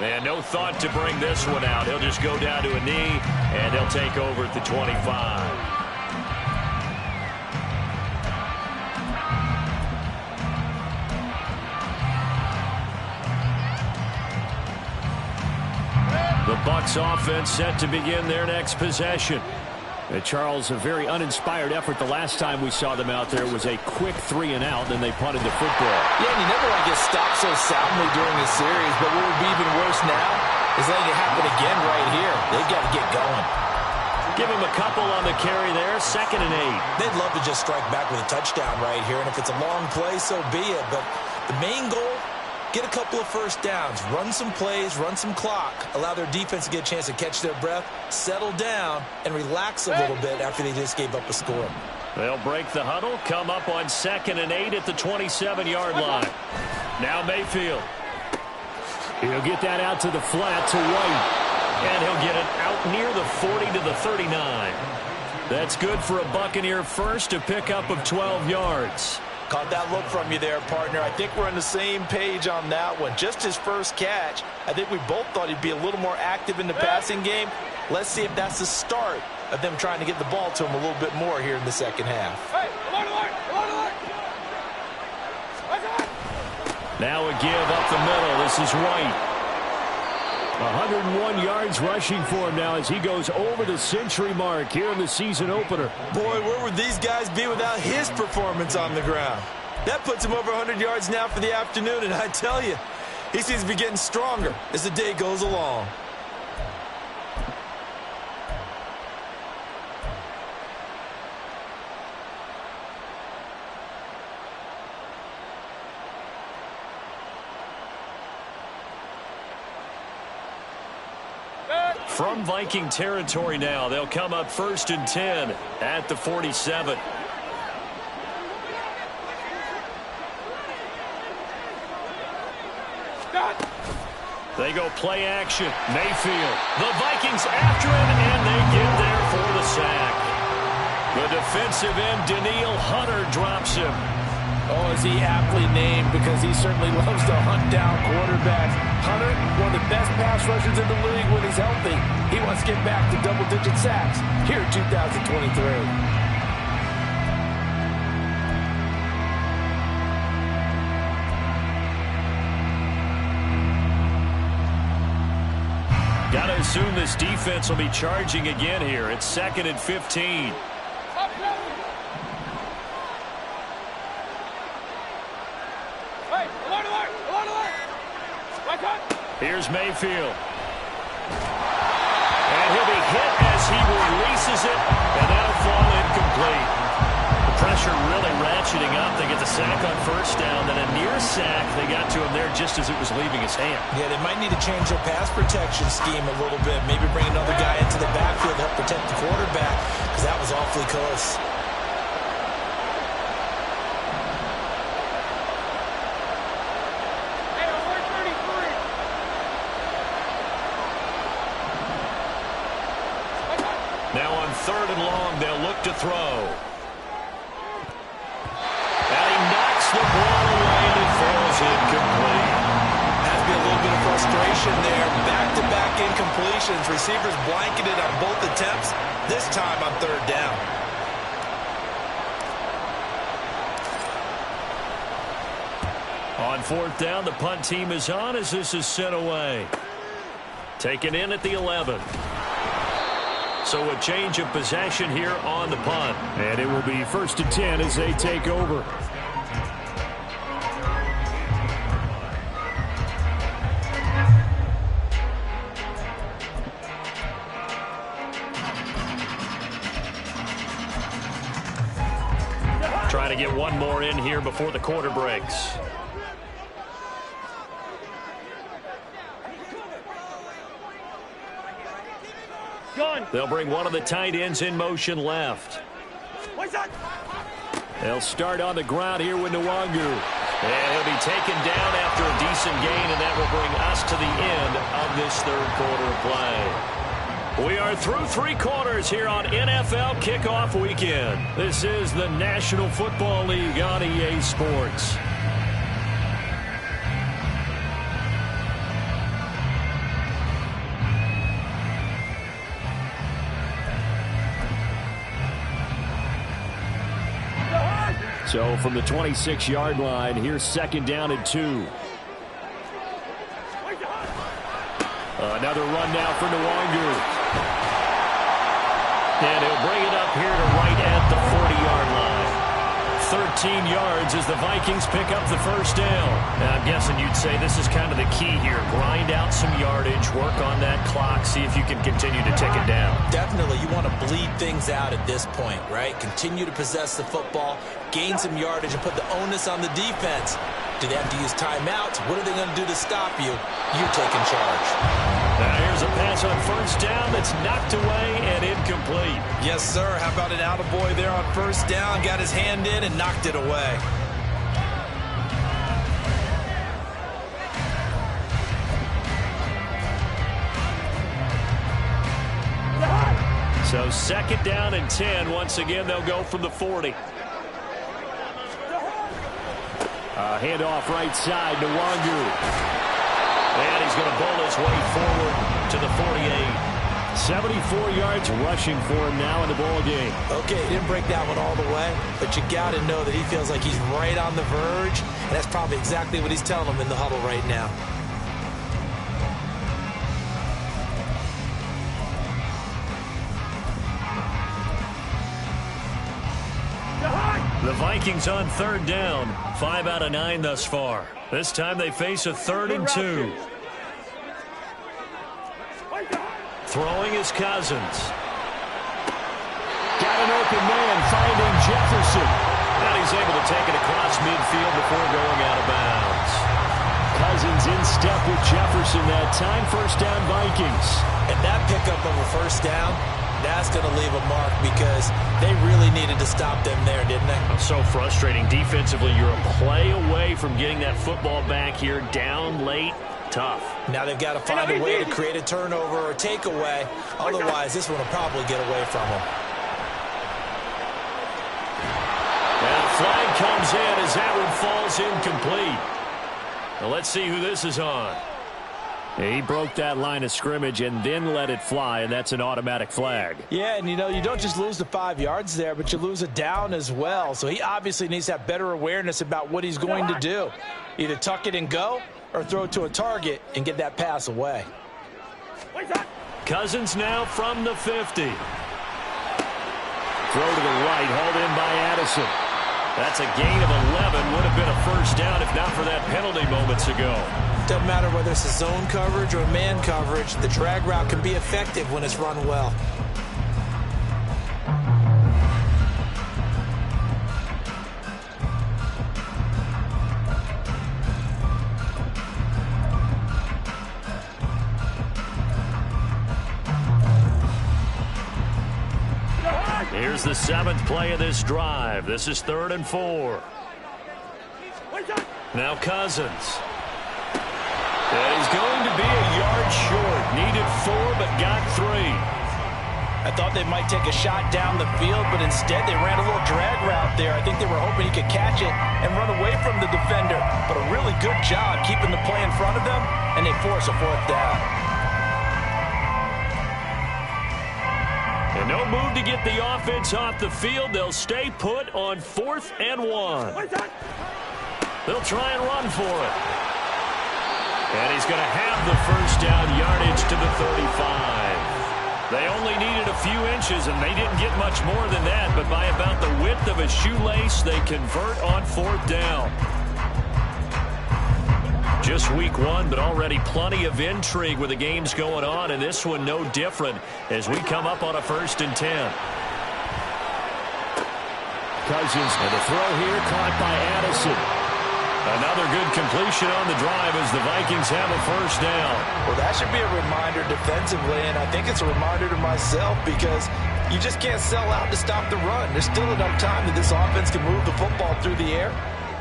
[SPEAKER 1] And no thought to bring this one out. He'll just go down to a knee, and he'll take over at the 25. The Bucs offense set to begin their next possession.
[SPEAKER 4] Charles, a very uninspired effort the last time we saw them out there was a quick 3-and-out, then they punted the football.
[SPEAKER 2] Yeah, and you never want to get stopped so soundly during this series, but what would be even worse now is letting it happen again right here. They've got to get going.
[SPEAKER 1] Give him a couple on the carry there, 2nd and 8.
[SPEAKER 2] They'd love to just strike back with a touchdown right here, and if it's a long play, so be it. But the main goal, get a couple of first downs, run some plays, run some clock, allow their defense to get a chance to catch their breath, settle down, and relax a little bit after they just gave up a score.
[SPEAKER 1] They'll break the huddle, come up on 2nd and 8 at the 27-yard line. Now Mayfield.
[SPEAKER 4] He'll get that out to the flat to White.
[SPEAKER 1] And he'll get it out near the 40 to the 39. That's good for a Buccaneer first, a pickup of 12 yards.
[SPEAKER 2] Caught that look from you there, partner. I think we're on the same page on that one. Just his first catch. I think we both thought he'd be a little more active in the passing game. Let's see if that's the start of them trying to get the ball to him a little bit more here in the second half.
[SPEAKER 3] Hey, alert.
[SPEAKER 1] Now a give up the middle. This is White.
[SPEAKER 4] 101 yards rushing for him now as he goes over the century mark here in the season opener.
[SPEAKER 2] Boy, where would these guys be without his performance on the ground? That puts him over 100 yards now for the afternoon, and I tell you, he seems to be getting stronger as the day goes along.
[SPEAKER 1] From Viking territory now, they'll come up 1st and 10 at the 47. They go play action. Mayfield. The Vikings after him, and they get there for the sack. The defensive end, Danielle Hunter, drops him.
[SPEAKER 2] Oh, is he aptly named because he certainly loves to hunt down quarterbacks. Hunter, one of the best pass rushers in the league when he's healthy. He wants to get back to double-digit sacks here in 2023.
[SPEAKER 1] Got to assume this defense will be charging again here. It's 2nd and 15. Here's Mayfield. And he'll be hit as he releases it, and that'll fall incomplete. The pressure really ratcheting up. They get the sack on first down, then a near sack. They got to him there just as it was leaving his hand.
[SPEAKER 2] Yeah, they might need to change their pass protection scheme a little bit. Maybe bring another guy into the backfield to help protect the quarterback, because that was awfully close.
[SPEAKER 1] Now on 3rd and long, they'll look to throw. And he knocks the ball away and it falls incomplete.
[SPEAKER 2] Has to be a little bit of frustration there. Back-to-back incompletions. Receivers blanketed on both attempts, this time on 3rd down.
[SPEAKER 1] On 4th down, the punt team is on as this is sent away. Taken in at the 11. So a change of possession here on the punt.
[SPEAKER 4] And it will be 1st and 10 as they take over.
[SPEAKER 1] Trying to get one more in here before the quarter breaks. They'll bring one of the tight ends in motion left. They'll start on the ground here with Nwangu. And he'll be taken down after a decent gain, and that will bring us to the end of this 3rd quarter of play. We are through 3 quarters here on NFL Kickoff Weekend. This is the National Football League on EA Sports.
[SPEAKER 4] So from the 26-yard line, here's 2nd down and 2. Another run now for Nwangu. And he'll bring it up here to right at the 40-yard line. 13 yards as the Vikings pick up the 1st down. And I'm guessing you'd say this is kind of the key here. Grind out some yardage, work on that clock, see if you can continue to tick it down.
[SPEAKER 2] Definitely, you want to bleed things out at this point, right? Continue to possess the football, gain some yardage, and put the onus on the defense. Do they have to use timeouts? What are they going to do to stop you? You're taking charge.
[SPEAKER 1] Now here's a pass on 1st down that's knocked away and incomplete.
[SPEAKER 2] Yes, sir. How about an attaboy there on 1st down? Got his hand in and knocked it away.
[SPEAKER 1] So 2nd down and 10. Once again, they'll go from the 40.
[SPEAKER 4] Handoff right side to Nwangu.
[SPEAKER 1] And he's going to bowl his way forward to the 48.
[SPEAKER 4] 74 yards rushing for him now in the ball game.
[SPEAKER 2] Okay, he didn't break that one all the way, but you got to know that he feels like he's right on the verge, and that's probably exactly what he's telling them in the huddle right now.
[SPEAKER 1] The Vikings on 3rd down. 5 out of 9 thus far. This time they face a 3rd and 2. Throwing is Cousins.
[SPEAKER 4] Got an open man finding Jefferson.
[SPEAKER 1] And he's able to take it across midfield before going out of bounds.
[SPEAKER 4] Cousins in step with Jefferson that time. 1st down Vikings.
[SPEAKER 2] And that pickup of a 1st down, that's going to leave a mark because they really needed to stop them there, didn't they?
[SPEAKER 1] So frustrating. Defensively, you're a play away from getting that football back here. Down late, tough.
[SPEAKER 2] Now they've got to find a way to create a turnover or takeaway. Otherwise, this one will probably get away from them.
[SPEAKER 1] And a flag comes in as that one falls incomplete. Now let's see who this is on.
[SPEAKER 4] He broke that line of scrimmage and then let it fly, and that's an automatic flag.
[SPEAKER 2] Yeah, and you know, you don't just lose the 5 yards there, but you lose a down as well. So he obviously needs to have better awareness about what he's going to do. Either tuck it and go or throw it to a target and get that pass away.
[SPEAKER 1] Cousins now from the 50.
[SPEAKER 4] Throw to the right, hauled in by Addison.
[SPEAKER 1] That's a gain of 11. Would have been a first down if not for that penalty moments ago.
[SPEAKER 2] Doesn't matter whether it's a zone coverage or man coverage. The drag route can be effective when it's run well.
[SPEAKER 1] Here's the 7th play of this drive. This is 3rd and 4. Now Cousins. And he's going to be a yard short. Needed 4, but got 3.
[SPEAKER 2] I thought they might take a shot down the field, but instead they ran a little drag route there. I think they were hoping he could catch it and run away from the defender. But a really good job keeping the play in front of them, and they force a 4th down.
[SPEAKER 1] And no move to get the offense off the field. They'll stay put on 4th and 1. They'll try and run for it. And he's going to have the first down, yardage to the 35. They only needed a few inches, and they didn't get much more than that. But by about the width of a shoelace, they convert on 4th down. Just week 1, but already plenty of intrigue with the games going on, and this one no different as we come up on a 1st and 10.
[SPEAKER 4] Cousins, and the throw here caught by Addison.
[SPEAKER 1] Another good completion on the drive as the Vikings have a first down.
[SPEAKER 2] Well, that should be a reminder defensively, and I think it's a reminder to myself because you just can't sell out to stop the run. There's still enough time that this offense can move the football through the air,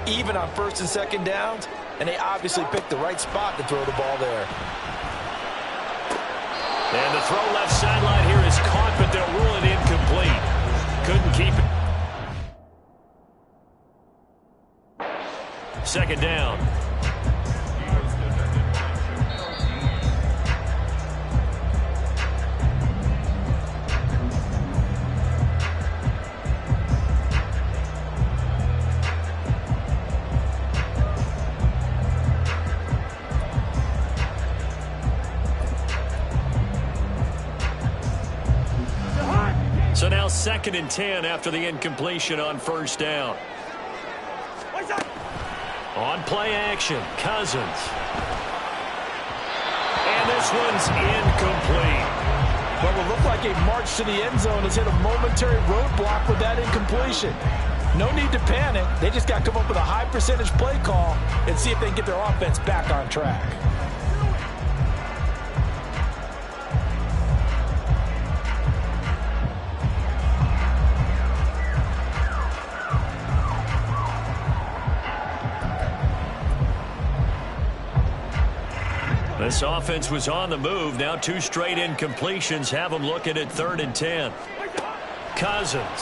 [SPEAKER 2] even on 1st and 2nd downs, and they obviously picked the right spot to throw the ball there.
[SPEAKER 1] And the throw left sideline here is caught, but they'll rule it incomplete. Couldn't keep it. 2nd down. So now 2nd and 10 after the incompletion on 1st down. On play action, Cousins. And this one's incomplete.
[SPEAKER 2] What will look like a march to the end zone has hit a momentary roadblock with that incompletion. No need to panic. They just got to come up with a high percentage play call and see if they can get their offense back on track.
[SPEAKER 1] This offense was on the move. Now 2 straight incompletions have them looking at 3rd and 10. Cousins.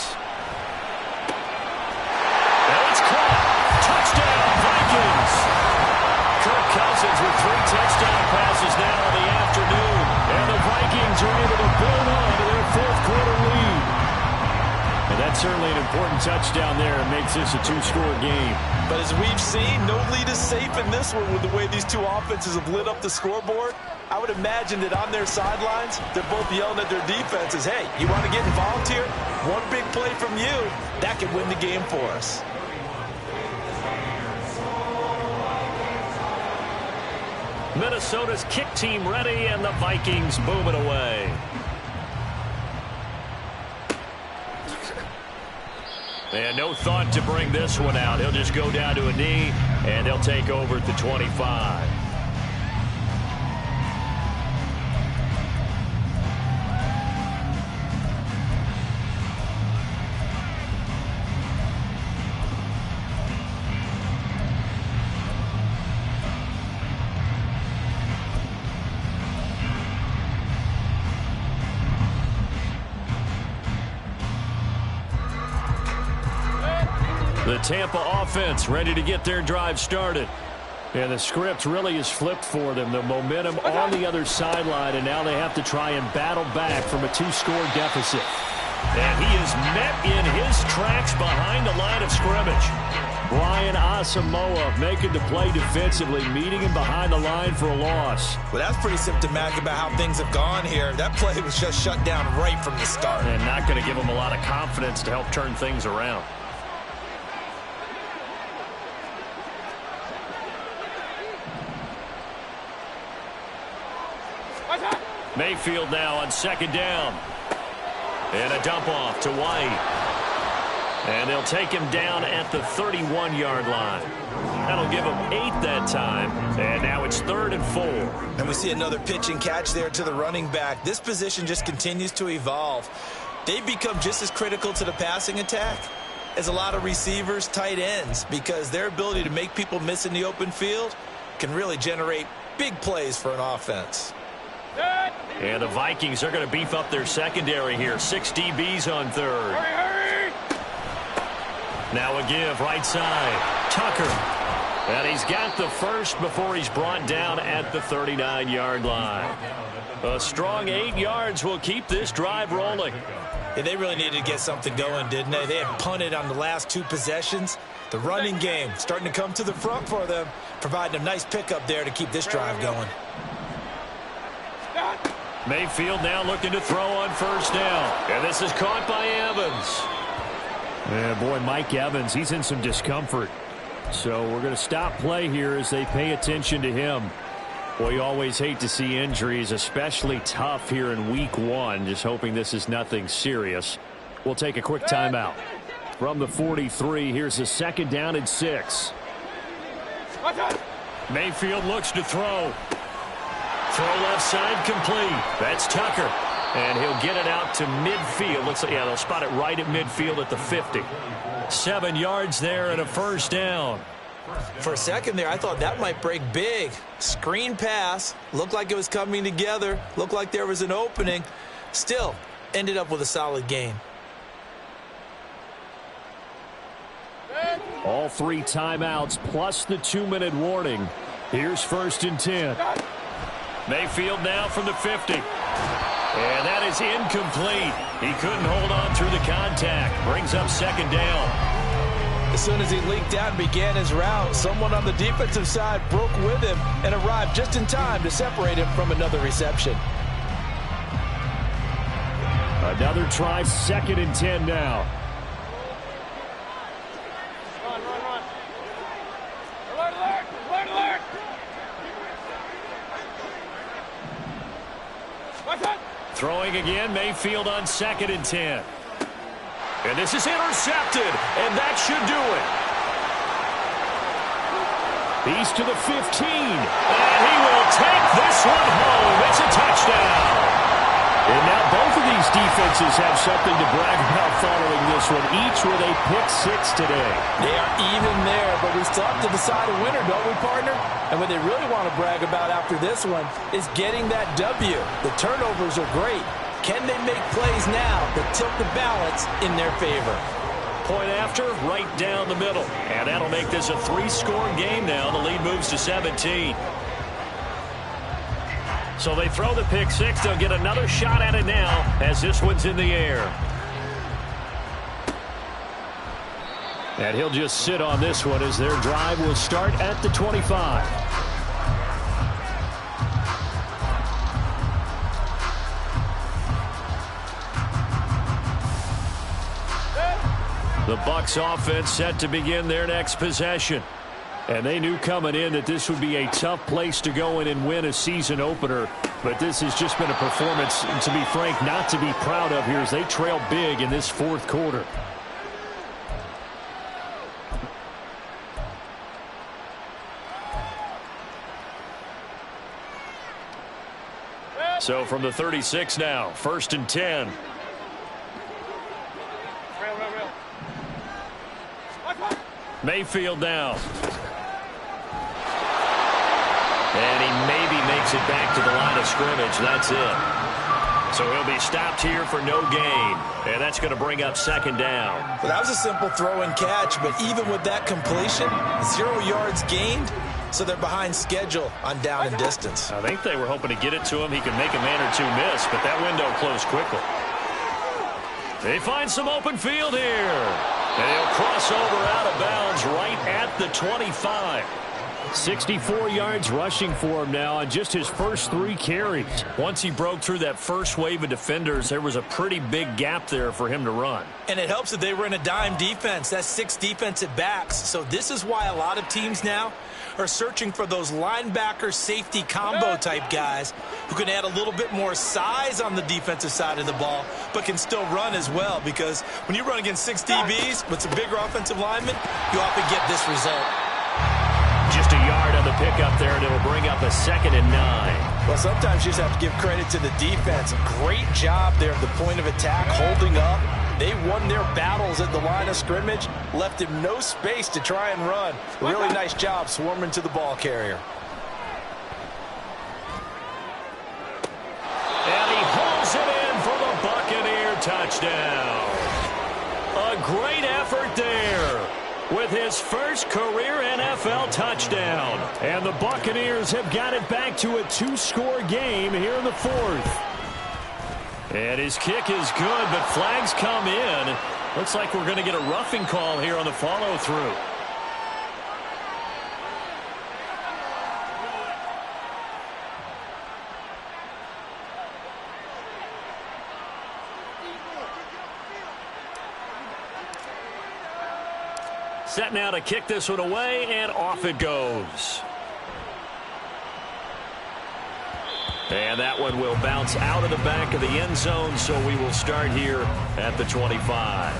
[SPEAKER 1] And it's caught. Touchdown, Vikings. Kirk Cousins with 3 touchdown passes now in the afternoon. And the Vikings are able to build on to their 4th quarter lead.
[SPEAKER 4] And that's certainly an important touchdown there. It makes this a 2-score game.
[SPEAKER 2] But as we've seen, no lead is safe in this one with the way these 2 offenses have lit up the scoreboard. I would imagine that on their sidelines, they're both yelling at their defenses, hey, you want to get involved here? One big play from you, that could win the game for us.
[SPEAKER 1] Minnesota's kick team ready, and the Vikings boom it away. And no thought to bring this one out. He'll just go down to a knee, and they'll take over at the 25. The Tampa offense ready to get their drive started.
[SPEAKER 4] And the script really is flipped for them. The momentum on the other sideline, and now they have to try and battle back from a 2-score deficit.
[SPEAKER 1] And he is met in his tracks behind the line of scrimmage.
[SPEAKER 4] Brian Asamoah making the play defensively, meeting him behind the line for a loss.
[SPEAKER 2] Well, that's pretty symptomatic about how things have gone here. That play was just shut down right from the start.
[SPEAKER 1] And not going to give him a lot of confidence to help turn things around. Mayfield now on second down. And a dump off to White. And they'll take him down at the 31-yard line. That'll give him 8 that time. And now it's 3rd and 4.
[SPEAKER 2] And we see another pitch and catch there to the running back. This position just continues to evolve. They've become just as critical to the passing attack as a lot of receivers, tight ends, because their ability to make people miss in the open field can really generate big plays for an offense.
[SPEAKER 1] And the Vikings are going to beef up their secondary here. 6 DBs on third.
[SPEAKER 3] Hurry!
[SPEAKER 1] Now a give right side. Tucker. And he's got the first before he's brought down at the 39-yard line. A strong 8 yards will keep this drive rolling.
[SPEAKER 2] Yeah, they really needed to get something going, didn't they? They had punted on the last 2 possessions. The running game starting to come to the front for them, providing a nice pickup there to keep this drive going.
[SPEAKER 1] Mayfield now looking to throw on first down. And this is caught by Evans.
[SPEAKER 4] Yeah, boy, Mike Evans, he's in some discomfort. So we're going to stop play here as they pay attention to him. Boy, you always hate to see injuries, especially tough here in week 1. Just hoping this is nothing serious. We'll take a quick timeout. From the 43, here's a 2nd down and 6.
[SPEAKER 1] Mayfield looks to throw. Throw left side complete. That's Tucker. And he'll get it out to midfield. Looks like, yeah, they'll spot it right at midfield at the 50. 7 yards there and a first down.
[SPEAKER 2] For a second there, I thought that might break big. Screen pass. Looked like it was coming together. Looked like there was an opening. Still, ended up with a solid gain.
[SPEAKER 4] All 3 timeouts plus the 2-minute warning. Here's 1st and 10.
[SPEAKER 1] Mayfield now from the 50. And that is incomplete. He couldn't hold on through the contact. Brings up 2nd down.
[SPEAKER 2] As soon as he leaked out and began his route, someone on the defensive side broke with him and arrived just in time to separate him from another reception.
[SPEAKER 4] Another try, 2nd and 10 now.
[SPEAKER 3] Run. Alert!
[SPEAKER 1] Throwing again, Mayfield on 2nd and 10. And this is intercepted, and that should do it.
[SPEAKER 4] He's to the 15.
[SPEAKER 1] And he will take this one home. It's a touchdown.
[SPEAKER 4] And now both of these defenses have something to brag about following this one, each with a pick-6 today.
[SPEAKER 2] They are even there, but we still have to decide a winner, don't we, partner? And what they really want to brag about after this one is getting that W. The turnovers are great. Can they make plays now that tilt the balance in their favor?
[SPEAKER 1] Point after, right down the middle. And that'll make this a 3-score game now. The lead moves to 17. So they throw the pick-6. They'll get another shot at it now as this one's in the air.
[SPEAKER 4] And he'll just sit on this one as their drive will start at the 25.
[SPEAKER 1] The Bucs offense set to begin their next possession.
[SPEAKER 4] And they knew coming in that this would be a tough place to go in and win a season opener. But this has just been a performance, to be frank, not to be proud of here as they trail big in this 4th quarter.
[SPEAKER 1] So from the 36 now, 1st and 10. Mayfield now. And he maybe makes it back to the line of scrimmage. That's it. So he'll be stopped here for no gain. And that's going to bring up 2nd down.
[SPEAKER 2] Well, that was a simple throw and catch, but even with that completion, 0 yards gained, so they're behind schedule on down and distance.
[SPEAKER 1] I think they were hoping to get it to him. He could make a man or 2 miss, but that window closed quickly. They find some open field here. And he'll cross over out of bounds right at the 25.
[SPEAKER 4] 64 yards rushing for him now on just his first 3 carries.
[SPEAKER 1] Once he broke through that first wave of defenders, there was a pretty big gap there for him to run.
[SPEAKER 2] And it helps that they were in a dime defense. That's 6 defensive backs. So this is why a lot of teams now are searching for those linebacker safety combo type guys who can add a little bit more size on the defensive side of the ball, but can still run as well, because when you run against 6 DBs with some bigger offensive linemen, you often get this result.
[SPEAKER 1] Just a yard on the pickup there, and it'll bring up a 2nd and 9.
[SPEAKER 2] Well, sometimes you just have to give credit to the defense. Great job there at the point of attack, holding up. They won their battles at the line of scrimmage, left him no space to try and run. Really nice job swarming to the ball carrier.
[SPEAKER 1] And he hauls it in for the Buccaneer touchdown. A great effort there with his first career NFL touchdown. And the Buccaneers have got it back to a 2-score game here in the 4th. And his kick is good, but flags come in. Looks like we're going to get a roughing call here on the follow-through. Set now to kick this one away, and off it goes. And that one will bounce out of the back of the end zone, so we will start here at the 25.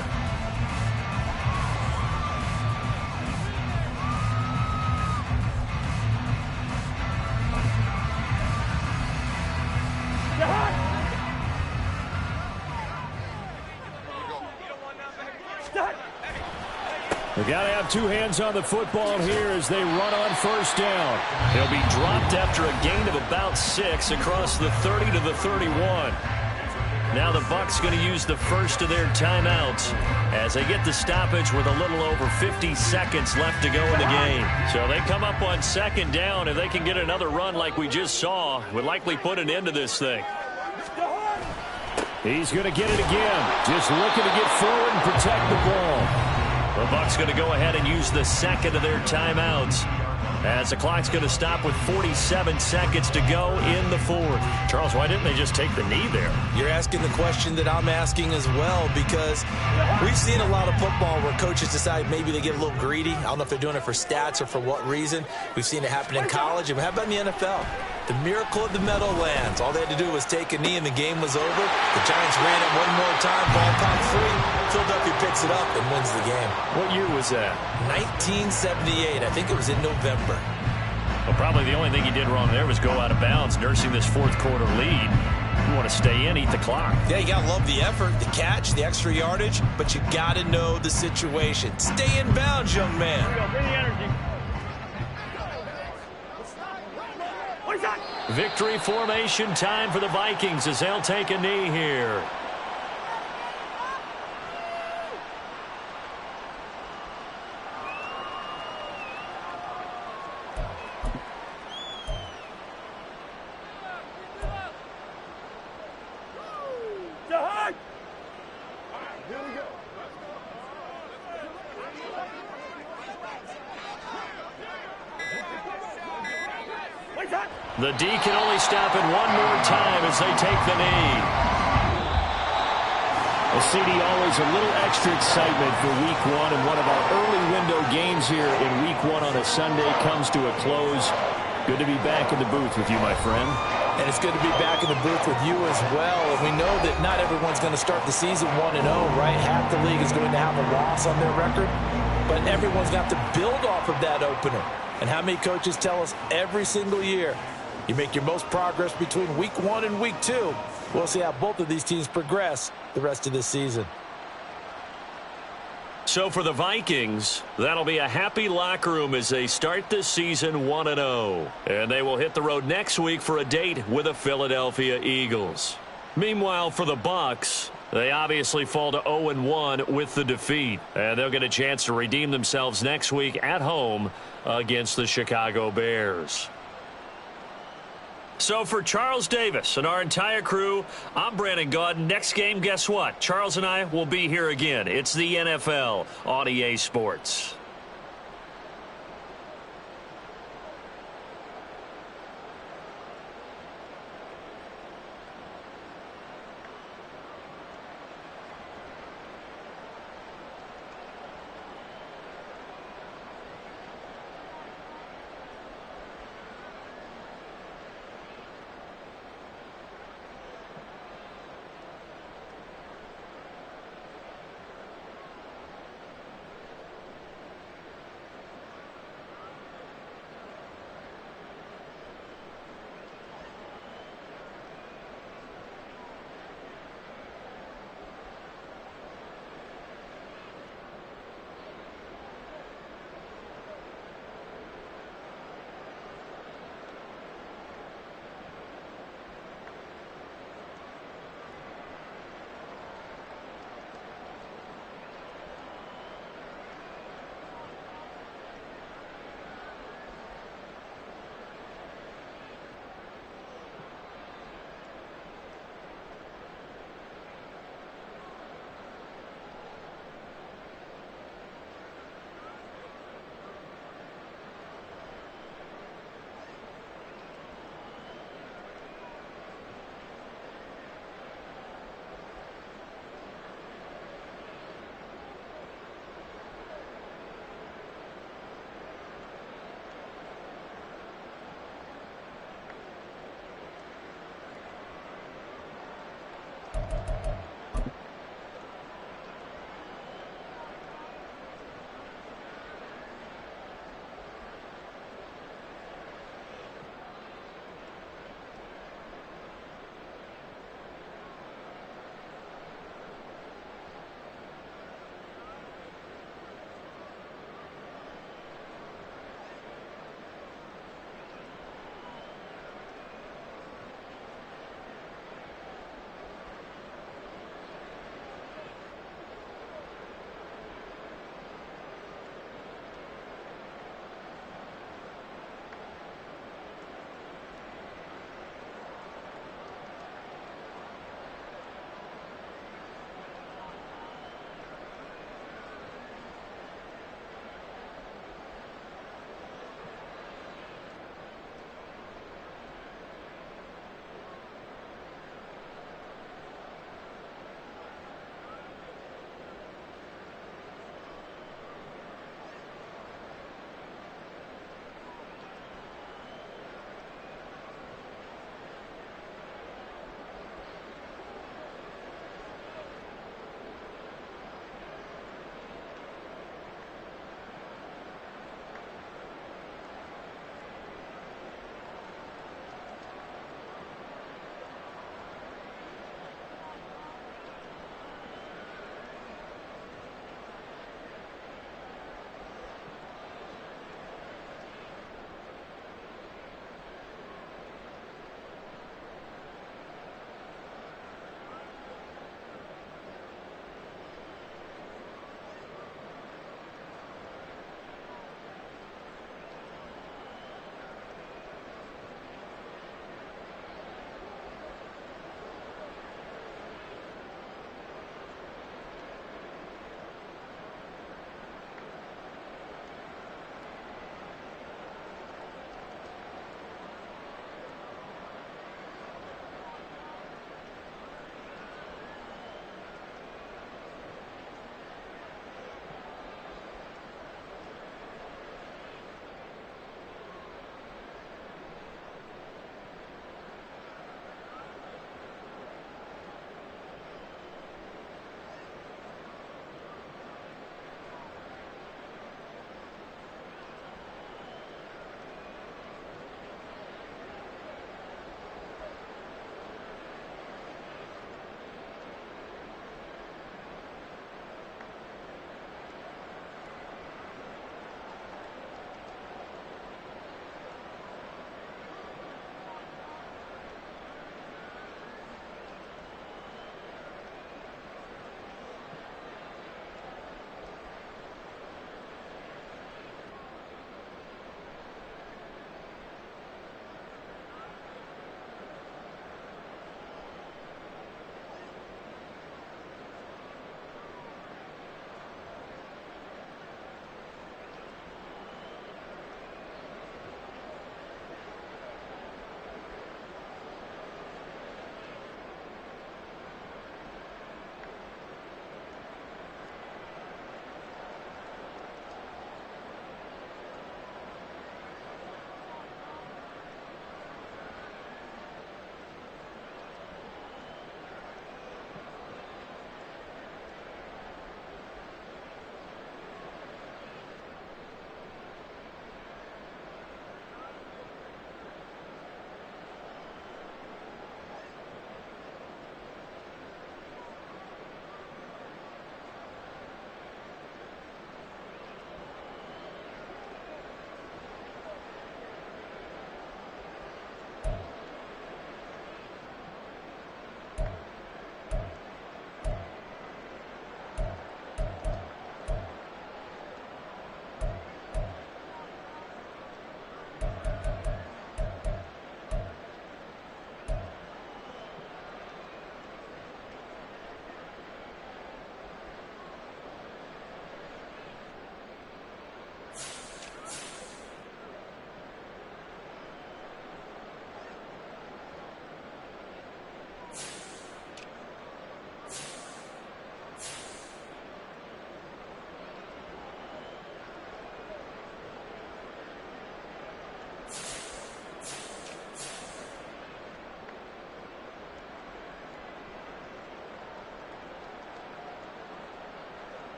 [SPEAKER 1] They got to have 2 hands on the football here as they run on first down. They'll be dropped after a gain of about 6 across the 30 to the 31. Now the Bucs going to use the first of their timeouts as they get the stoppage with a little over 50 seconds left to go in the game. So they come up on 2nd down. If they can get another run like we just saw, would likely put an end to this thing.
[SPEAKER 4] He's going to get it again. Just looking to get forward and protect the ball.
[SPEAKER 1] The Bucs going to go ahead and use the second of their timeouts as the clock's going to stop with 47 seconds to go in the 4th. Charles, why didn't they just take the knee there?
[SPEAKER 2] You're asking the question that I'm asking as well, because we've seen a lot of football where coaches decide maybe they get a little greedy. I don't know if they're doing it for stats or for what reason. We've seen it happen in college, and how about in the NFL? The miracle of the Meadowlands. All they had to do was take a knee and the game was over. The Giants ran it one more time, ball popped free. Philadelphia picks it up and wins the game.
[SPEAKER 1] What year was that?
[SPEAKER 2] 1978. I think it was in November.
[SPEAKER 1] Well, probably the only thing he did wrong there was go out of bounds, nursing this 4th quarter lead. You want to stay in, eat the clock.
[SPEAKER 2] Yeah, you got to love the effort, the catch, the extra yardage, but you got to know the situation. Stay in bounds, young man.
[SPEAKER 3] Here we go. Bring the energy.
[SPEAKER 1] Victory formation time for the Vikings as they'll take a knee here. The D can only stop it one more time as they take the knee.
[SPEAKER 4] Well, CD, always a little extra excitement for Week 1, and one of our early window games here in Week 1 on a Sunday comes to a close. Good to be back in the booth with you, my friend.
[SPEAKER 2] And it's good to be back in the booth with you as well. And we know that not everyone's going to start the season 1-0, right? Half the league is going to have a loss on their record. But everyone's got to build off of that opener. And how many coaches tell us every single year, you make your most progress between Week 1 and Week 2. We'll see how both of these teams progress the rest of this season.
[SPEAKER 1] So for the Vikings, that'll be a happy locker room as they start this season 1-0. And they will hit the road next week for a date with the Philadelphia Eagles. Meanwhile, for the Bucs, they obviously fall to 0-1 with the defeat. And they'll get a chance to redeem themselves next week at home against the Chicago Bears. So for Charles Davis and our entire crew, I'm Brandon Gaudin. Next game, guess what? Charles and I will be here again. It's the NFL on EA Sports.